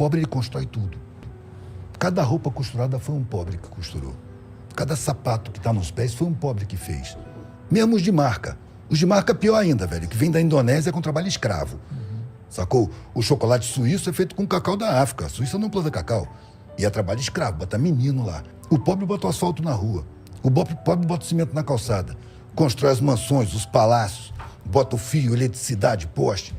pobre, ele constrói tudo. Cada roupa costurada foi um pobre que costurou. Cada sapato que está nos pés foi um pobre que fez. Mesmo os de marca. Os de marca pior ainda, velho, que vem da Indonésia com trabalho escravo. Sacou? O chocolate suíço é feito com cacau da África. A Suíça não planta cacau. E é trabalho escravo, bota menino lá. O pobre bota o asfalto na rua. O pobre bota o cimento na calçada. Constrói as mansões, os palácios. Bota o fio, eletricidade, poste.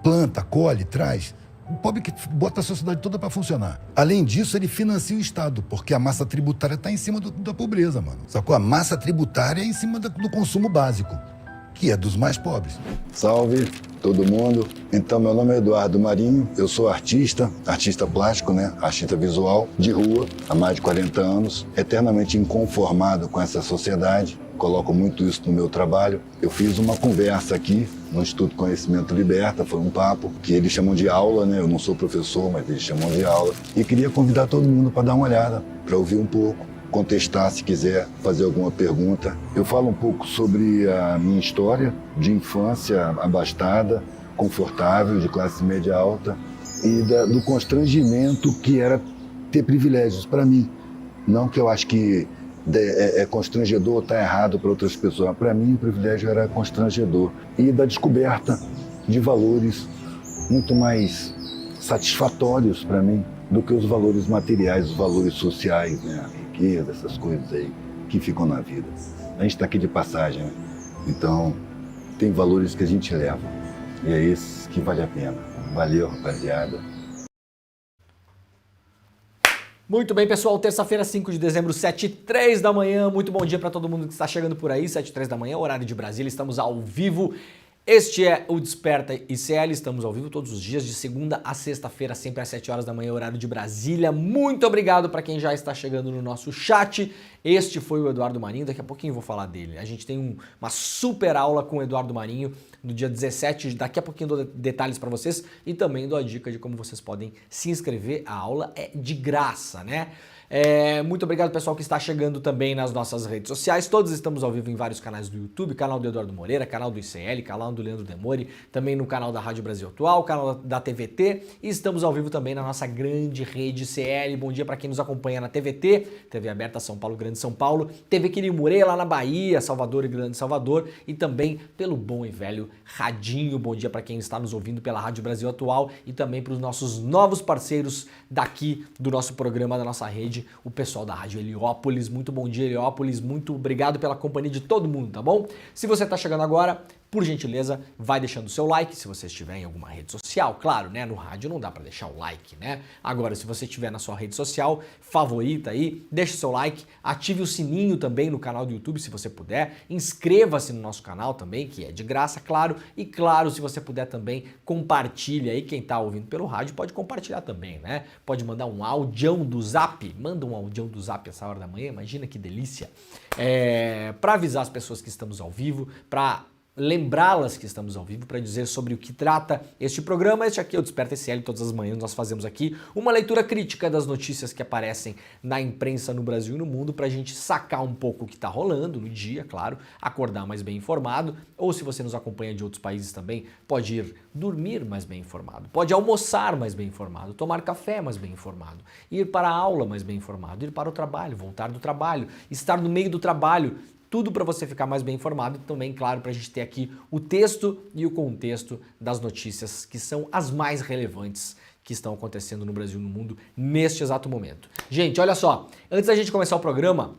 Planta, colhe, traz. O pobre que bota a sociedade toda para funcionar. Além disso, ele financia o Estado, porque a massa tributária está em cima da pobreza, mano. Sacou? A massa tributária é em cima do consumo básico, que é dos mais pobres. Salve todo mundo. Então, meu nome é Eduardo Marinho, eu sou artista plástico, né? Artista visual, de rua, há mais de 40 anos, eternamente inconformado com essa sociedade. Coloco muito isso no meu trabalho. Eu fiz uma conversa aqui no Instituto Conhecimento Liberta, foi um papo que eles chamam de aula, né? Eu não sou professor, mas eles chamam de aula. E queria convidar todo mundo para dar uma olhada, para ouvir um pouco, contestar se quiser, fazer alguma pergunta. Eu falo um pouco sobre a minha história de infância abastada, confortável, de classe média alta e do constrangimento que era ter privilégios para mim. Não que eu acho que é constrangedor ou está errado para outras pessoas. Para mim, o privilégio era constrangedor. E da descoberta de valores muito mais satisfatórios para mim do que os valores materiais, os valores sociais, né? A riqueza, essas coisas aí que ficam na vida. A gente está aqui de passagem, né? Então, tem valores que a gente leva. E é esses que vale a pena. Valeu, rapaziada. Muito bem, pessoal, terça-feira, 5 de dezembro, 7h03 da manhã. Muito bom dia para todo mundo que está chegando por aí, 7h03 da manhã, horário de Brasília. Estamos ao vivo. Este é o Desperta ICL, estamos ao vivo todos os dias, de segunda a sexta-feira, sempre às 7 horas da manhã, horário de Brasília. Muito obrigado para quem já está chegando no nosso chat. Este foi o Eduardo Marinho, daqui a pouquinho eu vou falar dele. A gente tem uma super aula com o Eduardo Marinho no dia 17, daqui a pouquinho eu dou detalhes para vocês e também dou a dica de como vocês podem se inscrever. A aula é de graça, né? Muito obrigado, pessoal, que está chegando também nas nossas redes sociais. Todos estamos ao vivo em vários canais do YouTube, canal do Eduardo Moreira, canal do ICL, canal do Leandro Demori, também no canal da Rádio Brasil Atual, canal da TVT, e estamos ao vivo também na nossa grande rede ICL. Bom dia para quem nos acompanha na TVT, TV aberta São Paulo, Grande São Paulo, TV Quirimurê lá na Bahia, Salvador e Grande Salvador, e também pelo bom e velho Radinho. Bom dia para quem está nos ouvindo pela Rádio Brasil Atual e também para os nossos novos parceiros daqui do nosso programa, da nossa rede, o pessoal da Rádio Heliópolis. Muito bom dia, Heliópolis, muito obrigado pela companhia de todo mundo, tá bom? Se você tá chegando agora, por gentileza, vai deixando o seu like, se você estiver em alguma rede social, claro, né? No rádio não dá pra deixar o like, né? Agora, se você estiver na sua rede social favorita aí, deixa o seu like, ative o sininho também no canal do YouTube, se você puder, inscreva-se no nosso canal também, que é de graça, claro, e claro, se você puder também, compartilha aí, quem tá ouvindo pelo rádio pode compartilhar também, né? Pode mandar um audião do Zap, manda um audião do Zap essa hora da manhã, imagina que delícia, pra avisar as pessoas que estamos ao vivo, pra lembrá-las que estamos ao vivo, para dizer sobre o que trata este programa. Este aqui é o Desperta ICL, todas as manhãs nós fazemos aqui uma leitura crítica das notícias que aparecem na imprensa no Brasil e no mundo, para a gente sacar um pouco o que está rolando no dia, claro, acordar mais bem informado, ou se você nos acompanha de outros países também, pode ir dormir mais bem informado, pode almoçar mais bem informado, tomar café mais bem informado, ir para a aula mais bem informado, ir para o trabalho, voltar do trabalho, estar no meio do trabalho, tudo para você ficar mais bem informado e também, claro, para a gente ter aqui o texto e o contexto das notícias que são as mais relevantes que estão acontecendo no Brasil e no mundo neste exato momento. Gente, olha só, antes da gente começar o programa,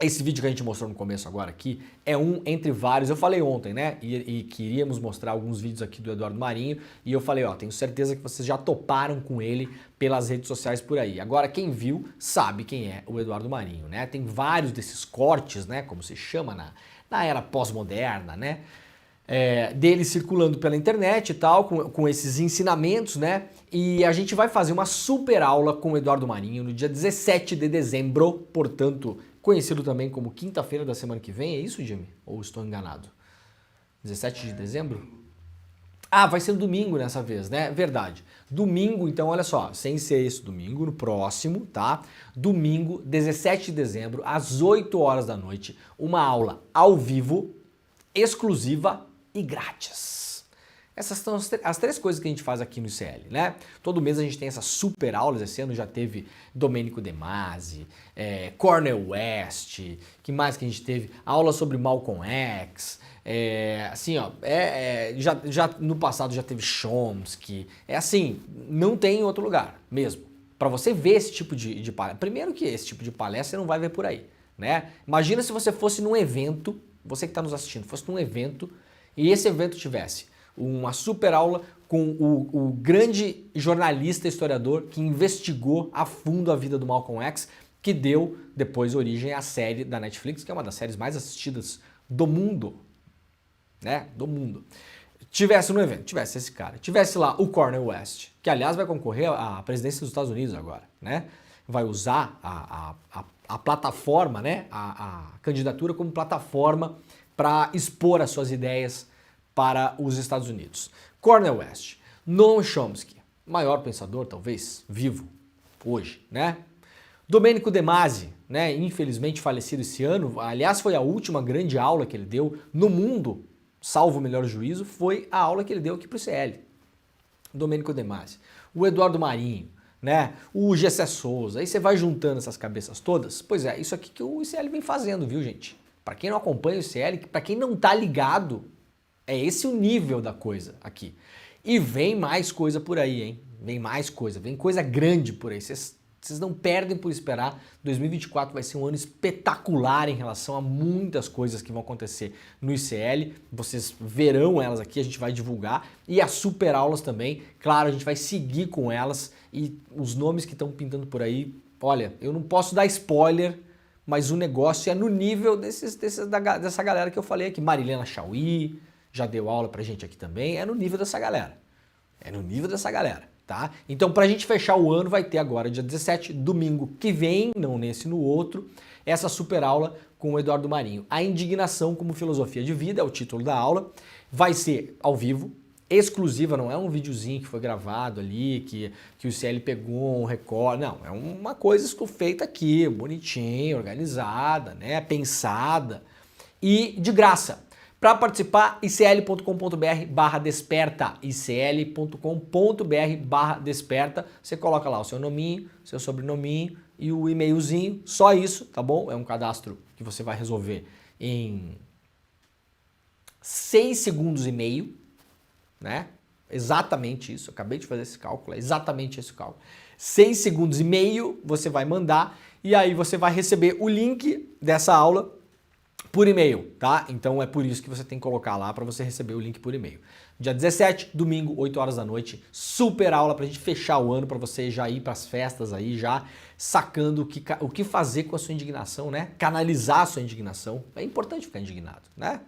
esse vídeo que a gente mostrou no começo agora aqui é um entre vários. Eu falei ontem, né? E queríamos mostrar alguns vídeos aqui do Eduardo Marinho. E eu falei, ó, tenho certeza que vocês já toparam com ele pelas redes sociais por aí. Agora, quem viu sabe quem é o Eduardo Marinho, né? Tem vários desses cortes, né? Como se chama na era pós-moderna, né? Dele circulando pela internet e tal, com esses ensinamentos, né? E a gente vai fazer uma super aula com o Eduardo Marinho no dia 17 de dezembro, portanto, conhecido também como quinta-feira da semana que vem, é isso, Jimmy? Ou estou enganado? 17 de dezembro? Ah, vai ser domingo nessa vez, né? Verdade. Domingo, então, olha só, sem ser esse domingo, no próximo, tá? Domingo, 17 de dezembro, às 8 horas da noite, uma aula ao vivo, exclusiva e grátis. Essas são as três coisas que a gente faz aqui no ICL, né? Todo mês a gente tem essas super aulas, esse ano já teve Domênico De Masi, Cornel West, que mais que a gente teve? Aula sobre Malcolm X, já no passado já teve Chomsky, não tem em outro lugar mesmo. Para você ver esse tipo de palestra, primeiro que esse tipo de palestra você não vai ver por aí, né? Imagina se você fosse num evento, você que está nos assistindo, fosse num evento e esse evento tivesse uma super aula com o grande jornalista e historiador que investigou a fundo a vida do Malcolm X, que deu depois origem à série da Netflix, que é uma das séries mais assistidas do mundo, né? Do mundo. Tivesse no evento, tivesse esse cara, tivesse lá o Cornel West, que aliás vai concorrer à presidência dos Estados Unidos agora, né? Vai usar a plataforma, né? A candidatura como plataforma para expor as suas ideias para os Estados Unidos. Cornel West, Noam Chomsky, maior pensador talvez vivo hoje, né? Domênico De Masi, né? Infelizmente falecido esse ano, aliás foi a última grande aula que ele deu no mundo, salvo o melhor juízo, foi a aula que ele deu aqui para o ICL. Domênico De Masi, o Eduardo Marinho, né? O Gessé Souza, aí você vai juntando essas cabeças todas, pois é, isso aqui que o ICL vem fazendo, viu gente? Para quem não acompanha o ICL, para quem não tá ligado, é esse o nível da coisa aqui. E vem mais coisa por aí, hein? Vem mais coisa, vem coisa grande por aí. Vocês não perdem por esperar. 2024 vai ser um ano espetacular em relação a muitas coisas que vão acontecer no ICL. Vocês verão elas aqui, a gente vai divulgar. E as super aulas também. Claro, a gente vai seguir com elas. E os nomes que estão pintando por aí, olha, eu não posso dar spoiler, mas o negócio é no nível dessa galera que eu falei aqui. Marilena Chauí já deu aula pra gente aqui também, é no nível dessa galera. É no nível dessa galera, tá? Então pra gente fechar o ano vai ter agora, dia 17, domingo que vem, não nesse, no outro, essa super aula com o Eduardo Marinho. A indignação como filosofia de vida é o título da aula, vai ser ao vivo, exclusiva, não é um videozinho que foi gravado ali, que o ICL pegou um recorte, não, é uma coisa feita aqui, bonitinha, organizada, né, pensada e de graça. Para participar, icl.com.br/desperta, icl.com.br/desperta, você coloca lá o seu nominho, seu sobrenominho e o e-mailzinho, só isso, tá bom? É um cadastro que você vai resolver em 6 segundos e meio, né? Exatamente isso, eu acabei de fazer esse cálculo, é exatamente esse cálculo. 6 segundos e meio você vai mandar e aí você vai receber o link dessa aula por e-mail, tá? Então é por isso que você tem que colocar lá para você receber o link por e-mail. Dia 17, domingo, 8 horas da noite, super aula pra gente fechar o ano, para você já ir pras festas aí, já sacando o que fazer com a sua indignação, né? Canalizar a sua indignação. É importante ficar indignado, né?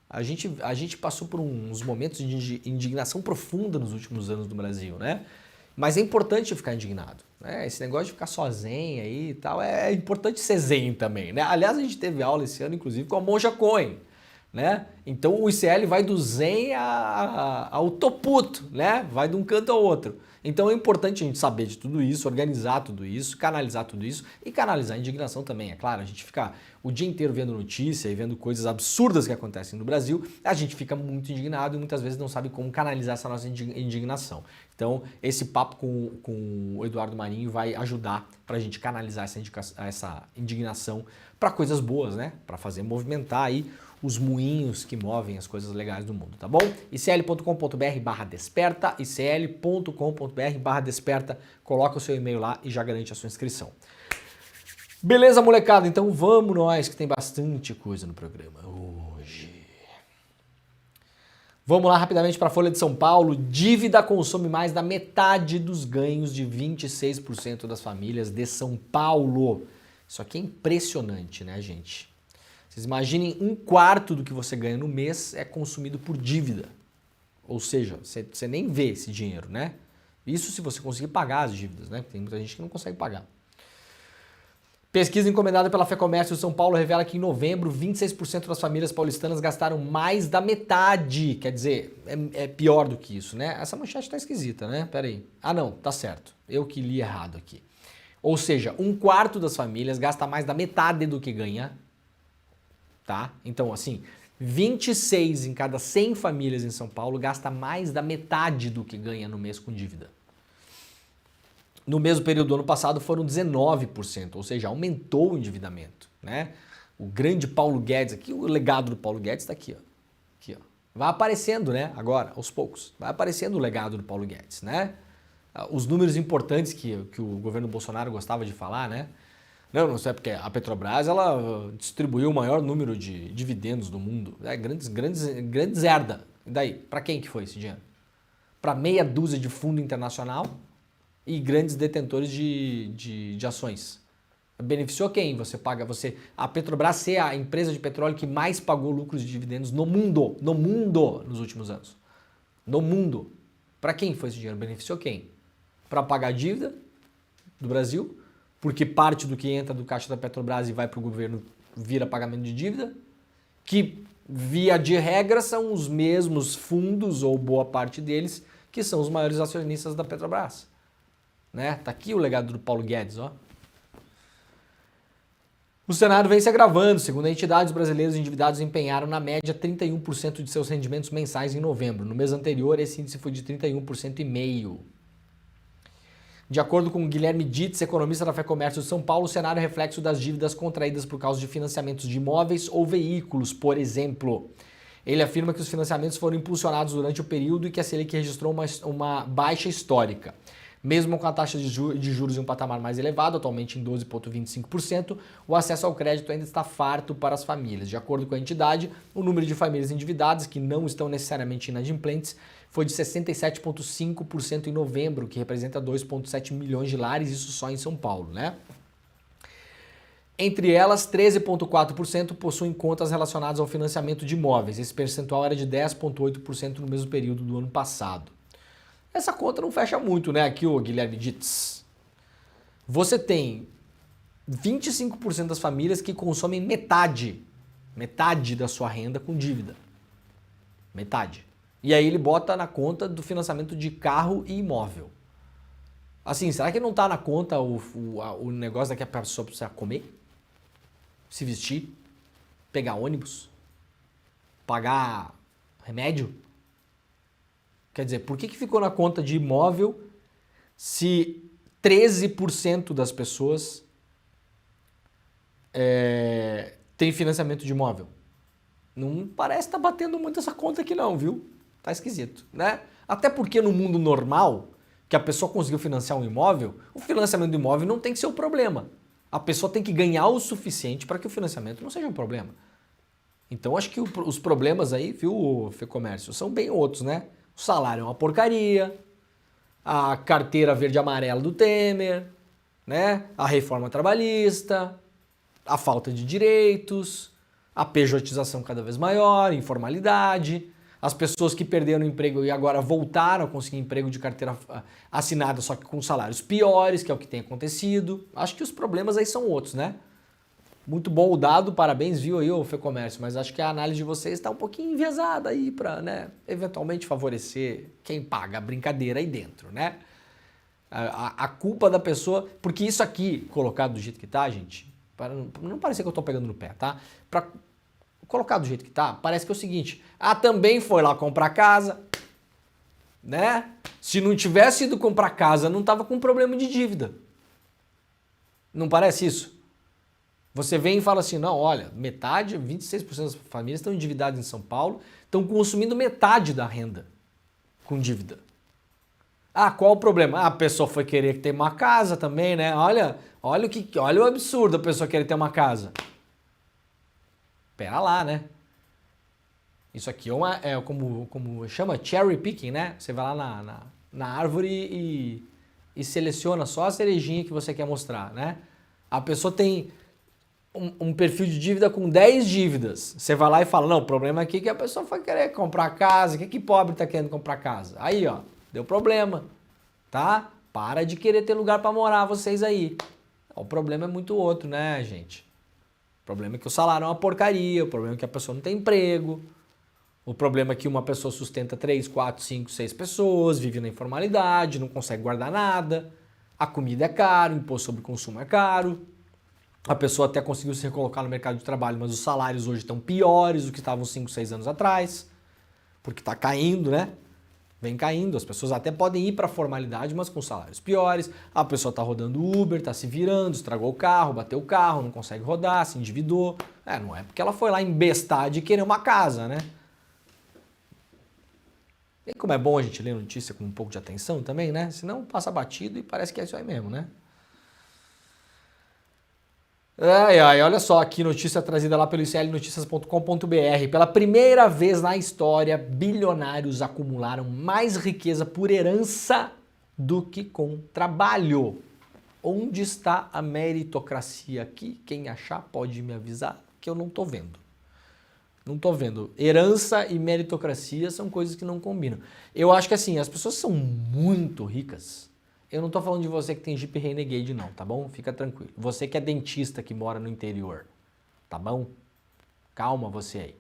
A gente passou por uns momentos de indignação profunda nos últimos anos do Brasil, né? Mas é importante ficar indignado, né? Esse negócio de ficar sozinho aí e tal, é importante ser zen também, né? Aliás, a gente teve aula esse ano, inclusive, com a Monja Coen, né? Então o ICL vai do zen ao toputo, né? Vai de um canto ao outro. Então é importante a gente saber de tudo isso, organizar tudo isso, canalizar tudo isso e canalizar a indignação também, é claro. A gente fica o dia inteiro vendo notícia e vendo coisas absurdas que acontecem no Brasil, a gente fica muito indignado e muitas vezes não sabe como canalizar essa nossa indignação. Então esse papo com o Eduardo Marinho vai ajudar para a gente canalizar essa indignação para coisas boas, né? Para fazer movimentar aí os moinhos que movem as coisas legais do mundo, tá bom? icl.com.br/desperta, icl.com.br/desperta, coloca o seu e-mail lá e já garante a sua inscrição. Beleza, molecada? Então vamos nós, que tem bastante coisa no programa hoje. Vamos lá rapidamente para a Folha de São Paulo. Dívida consome mais da metade dos ganhos de 26% das famílias de São Paulo. Isso aqui é impressionante, né, gente? Vocês imaginem, 1/4 do que você ganha no mês é consumido por dívida. Ou seja, você nem vê esse dinheiro, né? Isso se você conseguir pagar as dívidas, né? Tem muita gente que não consegue pagar. Pesquisa encomendada pela FEComércio de São Paulo revela que em novembro, 26% das famílias paulistanas gastaram mais da metade. Quer dizer, é pior do que isso, né? Essa manchete tá esquisita, né? Pera aí. Ah, não, tá certo. Eu que li errado aqui. Ou seja, 1/4 das famílias gasta mais da metade do que ganha. Tá? Então, assim, 26 em cada 100 famílias em São Paulo gasta mais da metade do que ganha no mês com dívida. No mesmo período do ano passado foram 19%, ou seja, aumentou o endividamento, né? O grande Paulo Guedes, aqui o legado do Paulo Guedes está aqui, ó. Aqui, ó. Vai aparecendo, né? Agora, aos poucos, vai aparecendo o legado do Paulo Guedes, né? Os números importantes que o governo Bolsonaro gostava de falar, né? Não sei porque a Petrobras ela distribuiu o maior número de dividendos do mundo, né? Grandes herda. E daí, para quem que foi esse dinheiro? Para meia dúzia de fundo internacional e grandes detentores de ações. Beneficiou quem? A Petrobras ser a empresa de petróleo que mais pagou lucros de dividendos no mundo nos últimos anos. No mundo. Para quem foi esse dinheiro? Beneficiou quem? Para pagar a dívida do Brasil, porque parte do que entra do caixa da Petrobras e vai para o governo vira pagamento de dívida, que via de regra são os mesmos fundos, ou boa parte deles, que são os maiores acionistas da Petrobras. Né? Tá aqui o legado do Paulo Guedes, ó. O cenário vem se agravando. Segundo a entidade, os brasileiros endividados empenharam na média 31% de seus rendimentos mensais em novembro. No mês anterior, esse índice foi de 31,5%. De acordo com Guilherme Dietz, economista da FEComércio de São Paulo, o cenário é reflexo das dívidas contraídas por causa de financiamentos de imóveis ou veículos, por exemplo. Ele afirma que os financiamentos foram impulsionados durante o período e que a Selic registrou uma baixa histórica. Mesmo com a taxa de juros em um patamar mais elevado, atualmente em 12,25%, o acesso ao crédito ainda está farto para as famílias. De acordo com a entidade, o número de famílias endividadas, que não estão necessariamente inadimplentes, foi de 67,5% em novembro, que representa 2,7 milhões de lares, isso só em São Paulo, né? Entre elas, 13,4% possuem contas relacionadas ao financiamento de imóveis. Esse percentual era de 10,8% no mesmo período do ano passado. Essa conta não fecha muito, né? Aqui o Guilherme Dietz. Você tem 25% das famílias que consomem metade da sua renda com dívida. Metade. E aí ele bota na conta do financiamento de carro e imóvel. Assim, será que não está na conta o negócio daqui a pessoa precisa comer? Se vestir? Pegar ônibus? Pagar remédio? Quer dizer, por que ficou na conta de imóvel se 13% das pessoas tem financiamento de imóvel? Não parece estar batendo muito essa conta aqui não, viu? Tá esquisito, né? Até porque no mundo normal, que a pessoa conseguiu financiar um imóvel, o financiamento do imóvel não tem que ser o problema. A pessoa tem que ganhar o suficiente para que o financiamento não seja um problema. Então acho que os problemas aí, viu, FEComércio, são bem outros, né? O salário é uma porcaria, a carteira verde e amarela do Temer, né? A reforma trabalhista, a falta de direitos, a pejotização cada vez maior, informalidade, as pessoas que perderam o emprego e agora voltaram a conseguir emprego de carteira assinada, só que com salários piores, que é o que tem acontecido. Acho que os problemas aí são outros, né? Muito bom o dado, parabéns, viu aí o FEComércio, mas acho que a análise de vocês está um pouquinho enviesada aí para, né, eventualmente favorecer quem paga a brincadeira aí dentro, né? A culpa da pessoa, porque isso aqui, colocado do jeito que tá, gente, para não parecer que eu tô pegando no pé, tá? Para colocar do jeito que tá, parece que é o seguinte, também foi lá comprar casa, né? Se não tivesse ido comprar casa, não tava com problema de dívida. Não parece isso? Você vem e fala assim, não, olha, 26% das famílias estão endividadas em São Paulo, estão consumindo metade da renda com dívida. Qual o problema? A pessoa foi querer ter uma casa também, né? Olha o absurdo a pessoa querer ter uma casa. Pera lá, né? Isso aqui é como chama cherry picking, né? Você vai lá na árvore e seleciona só a cerejinha que você quer mostrar, né? A pessoa tem um perfil de dívida com 10 dívidas. Você vai lá e fala, não, o problema aqui é que a pessoa foi querer comprar casa. Que pobre tá querendo comprar casa? Aí, ó, deu problema, tá? Para de querer ter lugar para morar vocês aí. O problema é muito outro, né, gente? O problema é que o salário é uma porcaria, o problema é que a pessoa não tem emprego, o problema é que uma pessoa sustenta 3, 4, 5, 6 pessoas, vive na informalidade, não consegue guardar nada, a comida é cara, o imposto sobre consumo é caro, a pessoa até conseguiu se recolocar no mercado de trabalho, mas os salários hoje estão piores do que estavam 5, 6 anos atrás, porque está caindo, né? Vem caindo, as pessoas até podem ir para a formalidade, mas com salários piores. A pessoa está rodando Uber, está se virando, estragou o carro, bateu o carro, não consegue rodar, se endividou. Não é porque ela foi lá embestar de querer uma casa, né? E como é bom a gente ler notícia com um pouco de atenção também, né? Senão passa batido e parece que é isso aí mesmo, né? Olha só aqui, notícia trazida lá pelo iclnoticias.com.br. Pela primeira vez na história, bilionários acumularam mais riqueza por herança do que com trabalho. Onde está a meritocracia aqui? Quem achar pode me avisar, que eu não tô vendo. Não tô vendo. Herança e meritocracia são coisas que não combinam. Eu acho que assim, as pessoas são muito ricas. Eu não tô falando de você que tem Jeep Renegade não, tá bom? Fica tranquilo. Você que é dentista que mora no interior, tá bom? Calma você aí.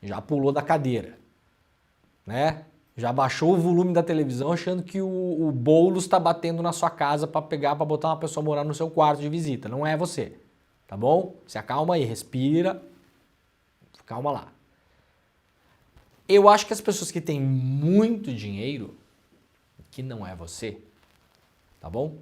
Já pulou da cadeira, né? Já baixou o volume da televisão achando que o Boulos está batendo na sua casa para pegar, para botar uma pessoa morar no seu quarto de visita. Não é você, tá bom? Se acalma aí, respira. Calma lá. Eu acho que as pessoas que têm muito dinheiro, que não é você, tá bom?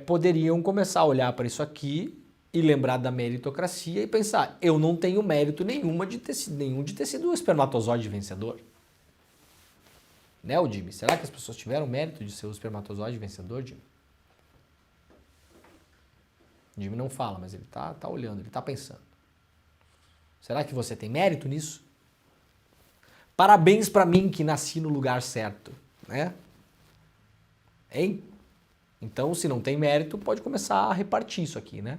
Poderiam começar a olhar para isso aqui e lembrar da meritocracia e pensar, eu não tenho mérito nenhum de ter sido um espermatozoide vencedor. Né, o Jimmy? Será que as pessoas tiveram mérito de ser o espermatozoide vencedor, Jimmy? O Jimmy não fala, mas ele tá olhando, ele tá pensando. Será que você tem mérito nisso? Parabéns para mim que nasci no lugar certo, né? Hein? Então, se não tem mérito, pode começar a repartir isso aqui, né?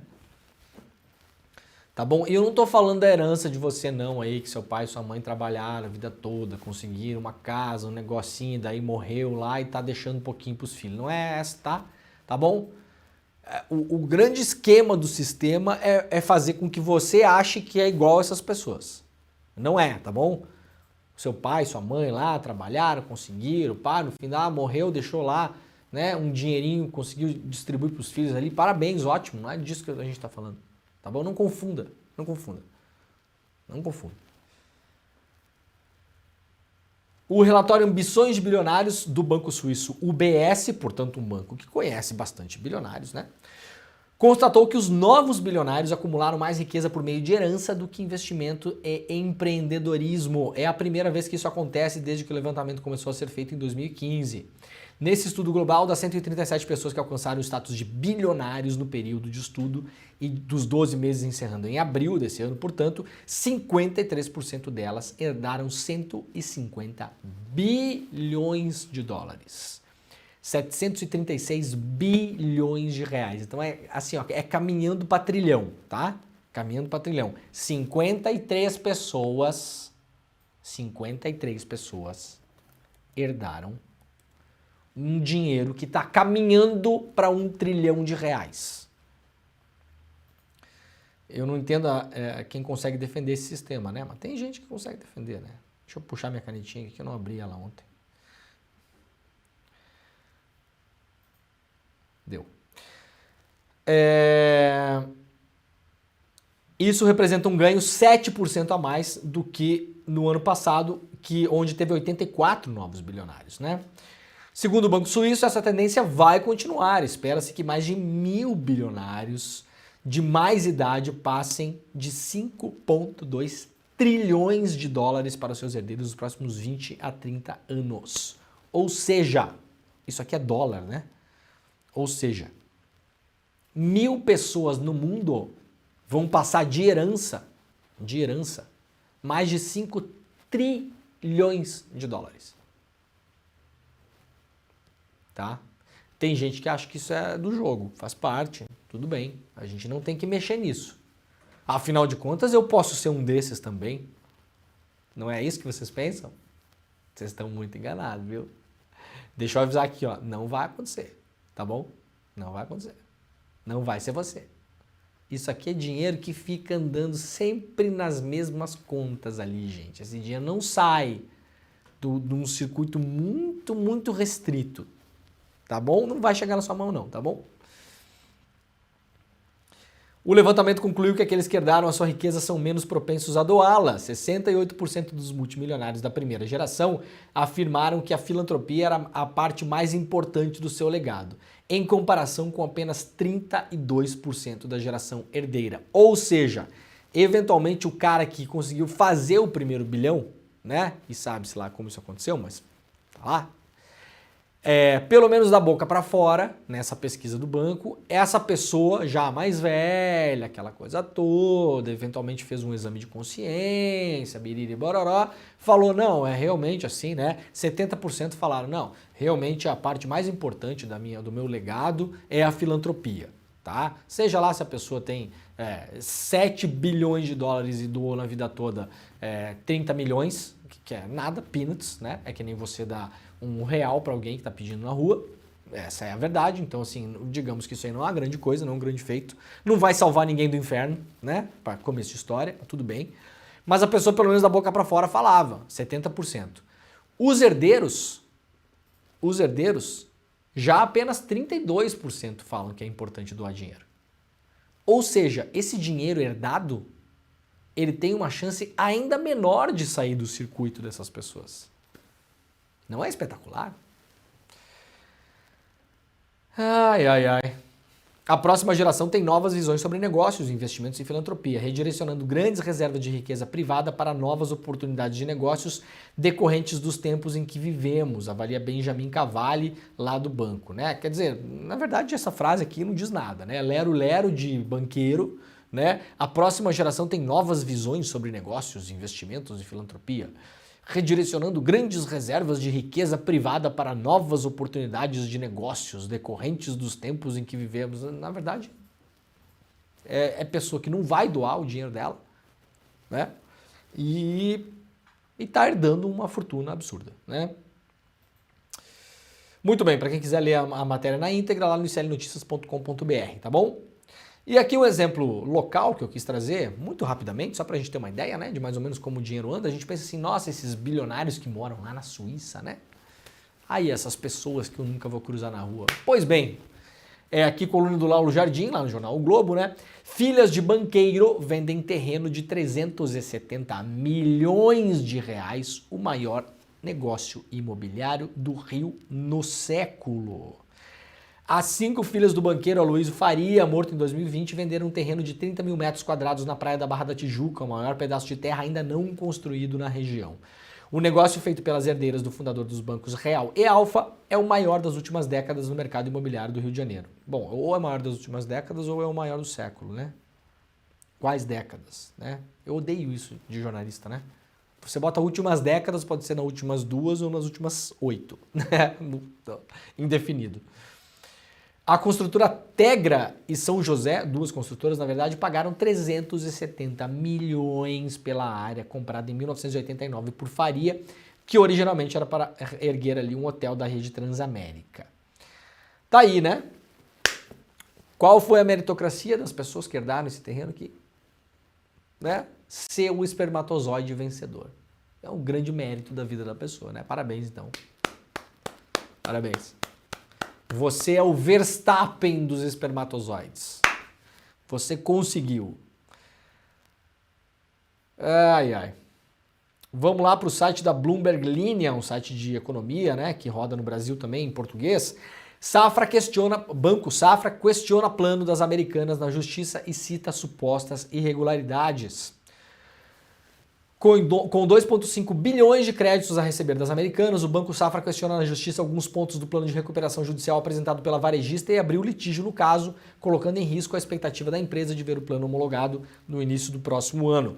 Tá bom? E eu não tô falando da herança de você não aí, que seu pai e sua mãe trabalharam a vida toda, conseguiram uma casa, um negocinho, daí morreu lá e tá deixando um pouquinho pros filhos. Não é essa, tá? Tá bom? O grande esquema do sistema é fazer com que você ache que é igual a essas pessoas. Não é, tá bom? Seu pai, sua mãe lá trabalharam, conseguiram, no final morreu, deixou lá, né, um dinheirinho, conseguiu distribuir para os filhos ali. Parabéns, ótimo, não é disso que a gente está falando. Tá bom? Não confunda, não confunda. Não confunda. O relatório Ambições de Bilionários do banco suíço UBS, portanto um banco que conhece bastante bilionários, né? Constatou que os novos bilionários acumularam mais riqueza por meio de herança do que investimento e empreendedorismo. É a primeira vez que isso acontece desde que o levantamento começou a ser feito em 2015. Nesse estudo global, das 137 pessoas que alcançaram o status de bilionários no período de estudo e dos 12 meses encerrando em abril desse ano, portanto, 53% delas herdaram 150 bilhões de dólares. 736 bilhões de reais. Então é assim, ó, é caminhando para trilhão, tá? Caminhando para trilhão. 53 pessoas herdaram um dinheiro que está caminhando para 1 trilhão de reais. Eu não entendo quem consegue defender esse sistema, né? Mas tem gente que consegue defender, né? Deixa eu puxar minha canetinha aqui que eu não abri ela ontem. Deu. Isso representa um ganho 7% a mais do que no ano passado, onde teve 84 novos bilionários, né? Segundo o Banco Suíço, essa tendência vai continuar. Espera-se que mais de 1.000 bilionários de mais idade passem de 5,2 trilhões de dólares para os seus herdeiros nos próximos 20 a 30 anos. Ou seja, isso aqui é dólar, né? Ou seja, 1.000 pessoas no mundo vão passar de herança, mais de 5 trilhões de dólares. Tá? Tem gente que acha que isso é do jogo, faz parte, tudo bem, a gente não tem que mexer nisso. Afinal de contas, eu posso ser um desses também. Não é isso que vocês pensam? Vocês estão muito enganados, viu? Deixa eu avisar aqui, ó, não vai acontecer. Tá bom? Não vai acontecer. Não vai ser você. Isso aqui é dinheiro que fica andando sempre nas mesmas contas ali, gente. Esse dinheiro não sai de um circuito muito, muito restrito. Tá bom? Não vai chegar na sua mão não, tá bom? O levantamento concluiu que aqueles que herdaram a sua riqueza são menos propensos a doá-la. 68% dos multimilionários da primeira geração afirmaram que a filantropia era a parte mais importante do seu legado, em comparação com apenas 32% da geração herdeira. Ou seja, eventualmente o cara que conseguiu fazer o primeiro bilhão, né? E sabe-se lá como isso aconteceu, mas tá lá. Pelo menos da boca para fora, nessa pesquisa do banco, essa pessoa já mais velha, aquela coisa toda, eventualmente fez um exame de consciência, biriri bororó, falou, não, é realmente assim, né? 70% falaram, não, realmente a parte mais importante do meu legado é a filantropia, tá? Seja lá se a pessoa tem 7 bilhões de dólares e doou na vida toda 30 milhões, que é nada, peanuts, né? É que nem você dá R$1 para alguém que está pedindo na rua. Essa é a verdade. Então, assim, digamos que isso aí não é uma grande coisa, não é um grande feito. Não vai salvar ninguém do inferno, né? Para começo de história, tudo bem. Mas a pessoa, pelo menos da boca para fora, falava, 70%. Os herdeiros, já apenas 32% falam que é importante doar dinheiro. Ou seja, esse dinheiro herdado, ele tem uma chance ainda menor de sair do circuito dessas pessoas. Não é espetacular? Ai, ai, ai. A próxima geração tem novas visões sobre negócios, investimentos e filantropia, redirecionando grandes reservas de riqueza privada para novas oportunidades de negócios decorrentes dos tempos em que vivemos, avalia Benjamin Cavalli, lá do banco, né? Quer dizer, na verdade essa frase aqui não diz nada, né? Lero de banqueiro, né? A próxima geração tem novas visões sobre negócios, investimentos e filantropia, redirecionando grandes reservas de riqueza privada para novas oportunidades de negócios decorrentes dos tempos em que vivemos. Na verdade, é pessoa que não vai doar o dinheiro dela, né? E está herdando uma fortuna absurda, né? Muito bem, para quem quiser ler a matéria na íntegra, lá no iclnoticias.com.br, tá bom? E aqui um exemplo local que eu quis trazer, muito rapidamente, só para a gente ter uma ideia, né, de mais ou menos como o dinheiro anda. A gente pensa assim, nossa, esses bilionários que moram lá na Suíça, né? Aí essas pessoas que eu nunca vou cruzar na rua. Pois bem, aqui coluna do Laulo Jardim, lá no jornal O Globo, né? Filhas de banqueiro vendem terreno de 370 milhões de reais, o maior negócio imobiliário do Rio no século. As 5 filhas do banqueiro Aloysio Faria, morto em 2020, venderam um terreno de 30 mil metros quadrados na praia da Barra da Tijuca, o maior pedaço de terra ainda não construído na região. O negócio feito pelas herdeiras do fundador dos bancos Real e Alfa é o maior das últimas décadas no mercado imobiliário do Rio de Janeiro. Bom, ou é o maior das últimas décadas ou é o maior do século, né? Quais décadas, né? Eu odeio isso de jornalista, né? Você bota últimas décadas, pode ser nas últimas 2 ou nas últimas 8, né? Indefinido. A construtora Tegra e São José, 2 construtoras na verdade, pagaram 370 milhões pela área comprada em 1989 por Faria, que originalmente era para erguer ali um hotel da rede Transamérica. Tá aí, né? Qual foi a meritocracia das pessoas que herdaram esse terreno aqui? Né? Ser o espermatozoide vencedor. É um grande mérito da vida da pessoa, né? Parabéns, então. Parabéns. Você é o Verstappen dos espermatozoides. Você conseguiu. Ai, ai. Vamos lá para o site da Bloomberg Linha, um site de economia, né, que roda no Brasil também em português. Banco Safra questiona plano das americanas na justiça e cita supostas irregularidades. Com 2,5 bilhões de créditos a receber das americanas, o Banco Safra questiona na justiça alguns pontos do plano de recuperação judicial apresentado pela varejista e abriu litígio no caso, colocando em risco a expectativa da empresa de ver o plano homologado no início do próximo ano.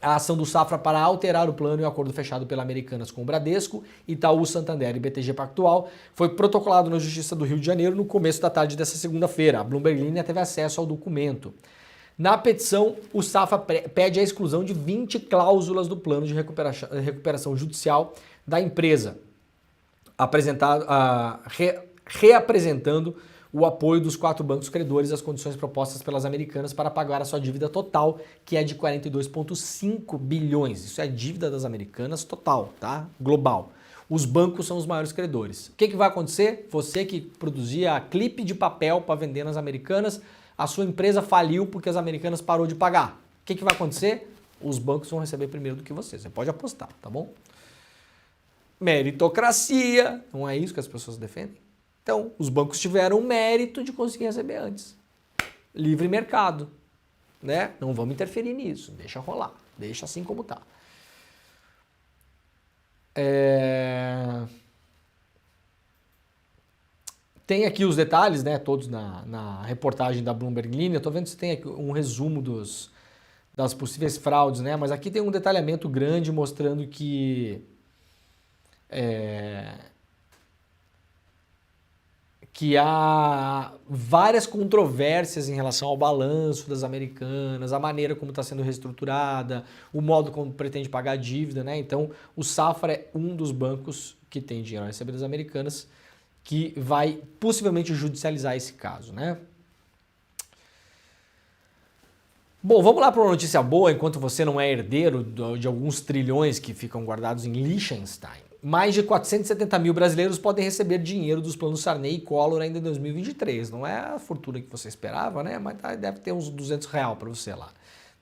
A ação do Safra para alterar o plano e o acordo fechado pela Americanas com o Bradesco, Itaú, Santander e BTG Pactual foi protocolado na Justiça do Rio de Janeiro no começo da tarde dessa segunda-feira. A Bloomberg Linha teve acesso ao documento. Na petição, o Safra pede a exclusão de 20 cláusulas do plano de recuperação judicial da empresa, reapresentando o apoio dos 4 bancos credores às condições propostas pelas americanas para pagar a sua dívida total, que é de 42,5 bilhões. Isso é a dívida das americanas total, tá? Global. Os bancos são os maiores credores. O que vai acontecer? Você que produzia clipe de papel para vender nas americanas a sua empresa faliu porque as Americanas parou de pagar. O que vai acontecer? Os bancos vão receber primeiro do que você. Você pode apostar, tá bom? Meritocracia, não é isso que as pessoas defendem? Então, os bancos tiveram o mérito de conseguir receber antes. Livre mercado, né? Não vamos interferir nisso, deixa rolar, deixa assim como tá. Tem aqui os detalhes, né, todos na reportagem da Bloomberg Linha. Eu tô vendo se tem aqui um resumo das possíveis fraudes, né? Mas aqui tem um detalhamento grande mostrando que há várias controvérsias em relação ao balanço das Americanas, a maneira como está sendo reestruturada, o modo como pretende pagar a dívida, né? Então, o Safra é um dos bancos que tem dinheiro a receber das Americanas que vai possivelmente judicializar esse caso, né? Bom, vamos lá para uma notícia boa, enquanto você não é herdeiro de alguns trilhões que ficam guardados em Liechtenstein. Mais de 470 mil brasileiros podem receber dinheiro dos planos Sarney e Collor ainda em 2023. Não é a fortuna que você esperava, né? Mas deve ter uns R$200 para você lá,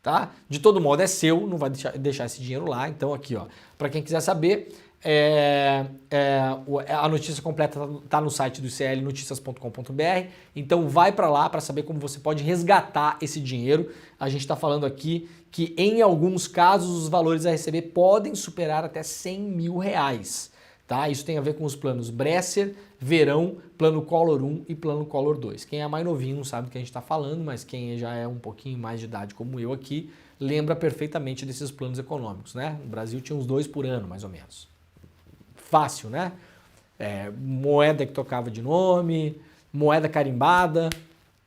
tá? De todo modo é seu, não vai deixar esse dinheiro lá. Então aqui, ó, para quem quiser saber, a notícia completa está no site do iclnoticias.com.br. Então vai para lá para saber como você pode resgatar esse dinheiro. A gente está falando aqui que em alguns casos os valores a receber podem superar até R$100 mil, tá? Isso tem a ver com os planos Bresser, Verão, Plano Collor 1 e Plano Collor 2. Quem é mais novinho não sabe do que a gente está falando, mas quem já é um pouquinho mais de idade como eu aqui, lembra perfeitamente desses planos econômicos, né? No Brasil tinha uns 2 por ano, mais ou menos. Fácil, né? Moeda que tocava de nome, moeda carimbada,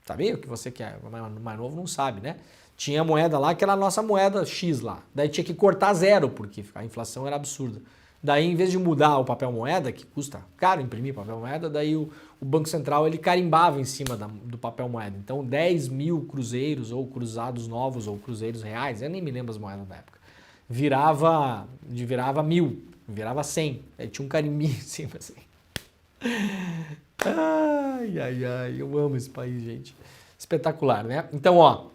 sabe? O que você que é mais novo não sabe, né? Tinha moeda lá que era a nossa moeda X lá. Daí tinha que cortar zero, porque a inflação era absurda. Daí, em vez de mudar o papel moeda, que custa caro imprimir papel moeda, daí o Banco Central ele carimbava em cima do papel moeda. Então, 10 mil cruzeiros ou cruzados novos ou cruzeiros reais, eu nem me lembro as moedas da época, virava 1.000, virava 100. Aí tinha um carimbinho em cima assim. Ai, eu amo esse país, gente. Espetacular, né? Então, ó,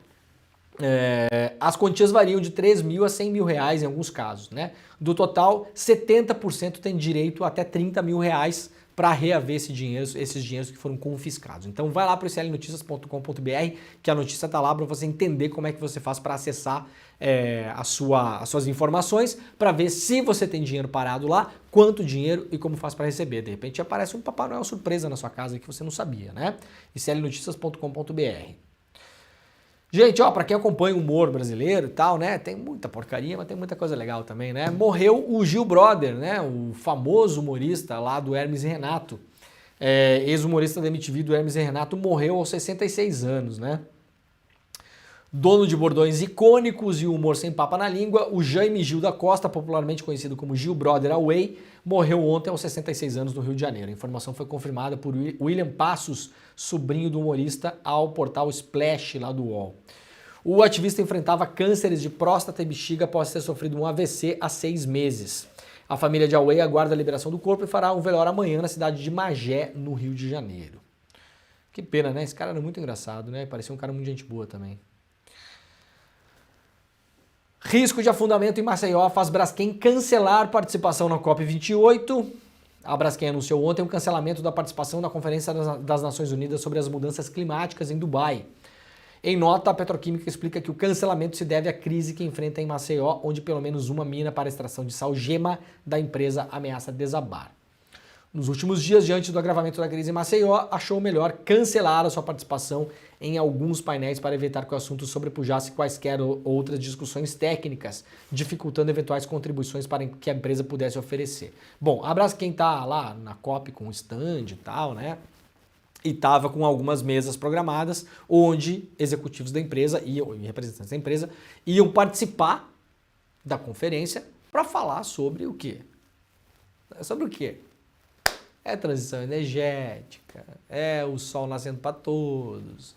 as quantias variam de 3 mil a 100 mil reais em alguns casos, né? Do total, 70% tem direito a até 30 mil reais para reaver esses dinheiros que foram confiscados. Então vai lá para o iclnoticias.com.br que a notícia está lá para você entender como é que você faz para acessar as suas informações, para ver se você tem dinheiro parado lá, quanto dinheiro e como faz para receber. De repente aparece um Papai Noel surpresa na sua casa que você não sabia, né? iclnoticias.com.br. Gente, ó, para quem acompanha o humor brasileiro e tal, né, tem muita porcaria, mas tem muita coisa legal também, né? Morreu o Gil Brother, né, o famoso humorista lá do Hermes e Renato. Ex-humorista da MTV do Hermes e Renato, morreu aos 66 anos, né? Dono de bordões icônicos e humor sem papa na língua, o Jaime Gil da Costa, popularmente conhecido como Gil Brother Away, morreu ontem aos 66 anos no Rio de Janeiro. A informação foi confirmada por William Passos, sobrinho do humorista, ao portal Splash lá do UOL. O ativista enfrentava cânceres de próstata e bexiga após ter sofrido um AVC há 6 meses. A família de Away aguarda a liberação do corpo e fará um velório amanhã na cidade de Magé, no Rio de Janeiro. Que pena, né? Esse cara era muito engraçado, né? Parecia um cara muito gente boa também. Risco de afundamento em Maceió faz Braskem cancelar participação na COP28. A Braskem anunciou ontem o cancelamento da participação na Conferência das Nações Unidas sobre as Mudanças Climáticas em Dubai. Em nota, a Petroquímica explica que o cancelamento se deve à crise que enfrenta em Maceió, onde pelo menos uma mina para extração de sal gema da empresa ameaça desabar. Nos últimos dias, diante do agravamento da crise em Maceió, achou melhor cancelar a sua participação em alguns painéis para evitar que o assunto sobrepujasse quaisquer outras discussões técnicas, dificultando eventuais contribuições para que a empresa pudesse oferecer. Bom, a Braskem está lá na COP com stand e tal, né? E estava com algumas mesas programadas, onde executivos da empresa e representantes da empresa iam participar da conferência para falar sobre o quê? Sobre o quê? É transição energética, é o sol nascendo para todos,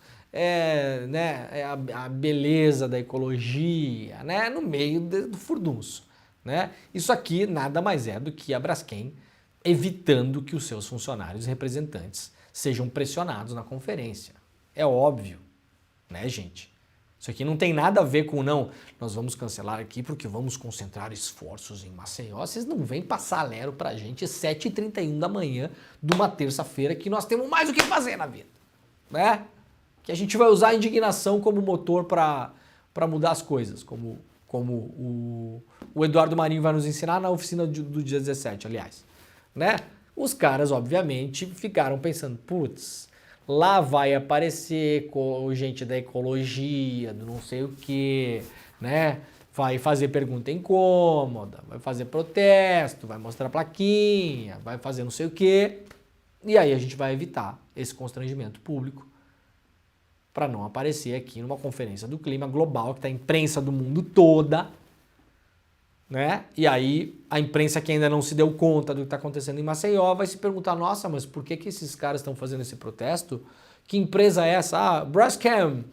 a beleza da ecologia, né, no meio do furdunço, né? Isso aqui nada mais é do que a Braskem evitando que os seus funcionários e representantes sejam pressionados na conferência. É óbvio, né, gente? Isso aqui não tem nada a ver com, não, nós vamos cancelar aqui porque vamos concentrar esforços em Maceió. Vocês não vêm passar lero pra gente 7h31 da manhã de uma terça-feira que nós temos mais o que fazer na vida, né? Que a gente vai usar a indignação como motor para mudar as coisas, como o Eduardo Marinho vai nos ensinar na oficina do dia 17, aliás, né? Os caras, obviamente, ficaram pensando, putz, lá vai aparecer gente da ecologia, do não sei o quê, né? Vai fazer pergunta incômoda, vai fazer protesto, vai mostrar plaquinha, vai fazer não sei o quê. E aí a gente vai evitar esse constrangimento público para não aparecer aqui numa conferência do clima global, que está a imprensa do mundo toda, né? E aí a imprensa que ainda não se deu conta do que está acontecendo em Maceió vai se perguntar, nossa, mas por que esses caras estão fazendo esse protesto? Que empresa é essa? Ah, Braskem.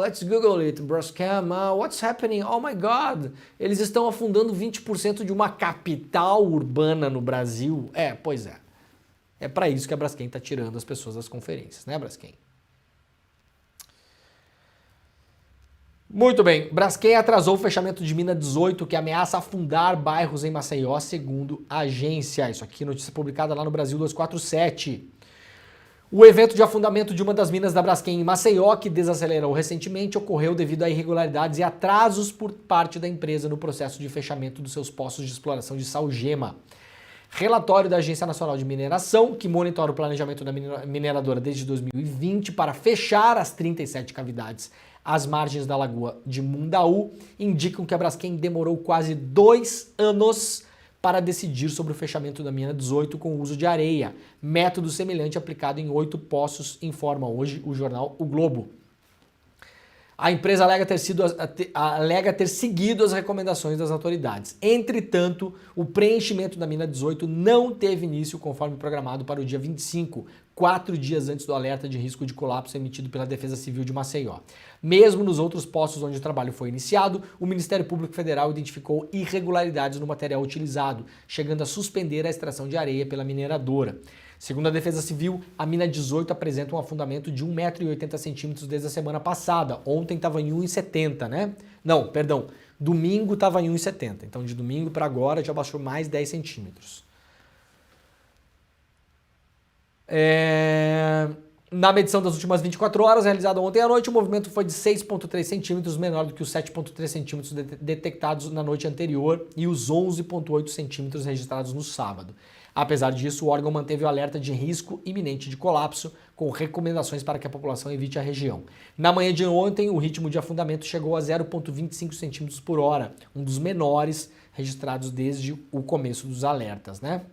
Let's Google it, Braskem. What's happening? Oh my God. Eles estão afundando 20% de uma capital urbana no Brasil. Pois é. É para isso que a Braskem está tirando as pessoas das conferências, né, Braskem? Muito bem, Braskem atrasou o fechamento de mina 18, que ameaça afundar bairros em Maceió, segundo a agência. Isso aqui, notícia publicada lá no Brasil 247. O evento de afundamento de uma das minas da Braskem em Maceió, que desacelerou recentemente, ocorreu devido a irregularidades e atrasos por parte da empresa no processo de fechamento dos seus poços de exploração de salgema. Relatório da Agência Nacional de Mineração, que monitora o planejamento da mineradora desde 2020 para fechar as 37 cavidades às margens da lagoa de Mundaú, indicam que a Braskem demorou quase 2 anos para decidir sobre o fechamento da mina 18 com o uso de areia, método semelhante aplicado em 8 poços, informa hoje o jornal O Globo. A empresa alega ter seguido as recomendações das autoridades. Entretanto, o preenchimento da mina 18 não teve início conforme programado para o dia 25, 4 dias antes do alerta de risco de colapso emitido pela Defesa Civil de Maceió. Mesmo nos outros postos onde o trabalho foi iniciado, o Ministério Público Federal identificou irregularidades no material utilizado, chegando a suspender a extração de areia pela mineradora. Segundo a Defesa Civil, a mina 18 apresenta um afundamento de 1,80 m desde a semana passada. Ontem estava em 1,70 m, né? Não, perdão, domingo estava em 1,70 m. Então de domingo para agora já baixou mais 10 centímetros. Na medição das últimas 24 horas, realizada ontem à noite, o movimento foi de 6,3 centímetros, menor do que os 7,3 centímetros detectados na noite anterior e os 11,8 centímetros registrados no sábado. Apesar disso, o órgão manteve o alerta de risco iminente de colapso, com recomendações para que a população evite a região. Na manhã de ontem, o ritmo de afundamento chegou a 0,25 centímetros por hora, um dos menores registrados desde o começo dos alertas, né?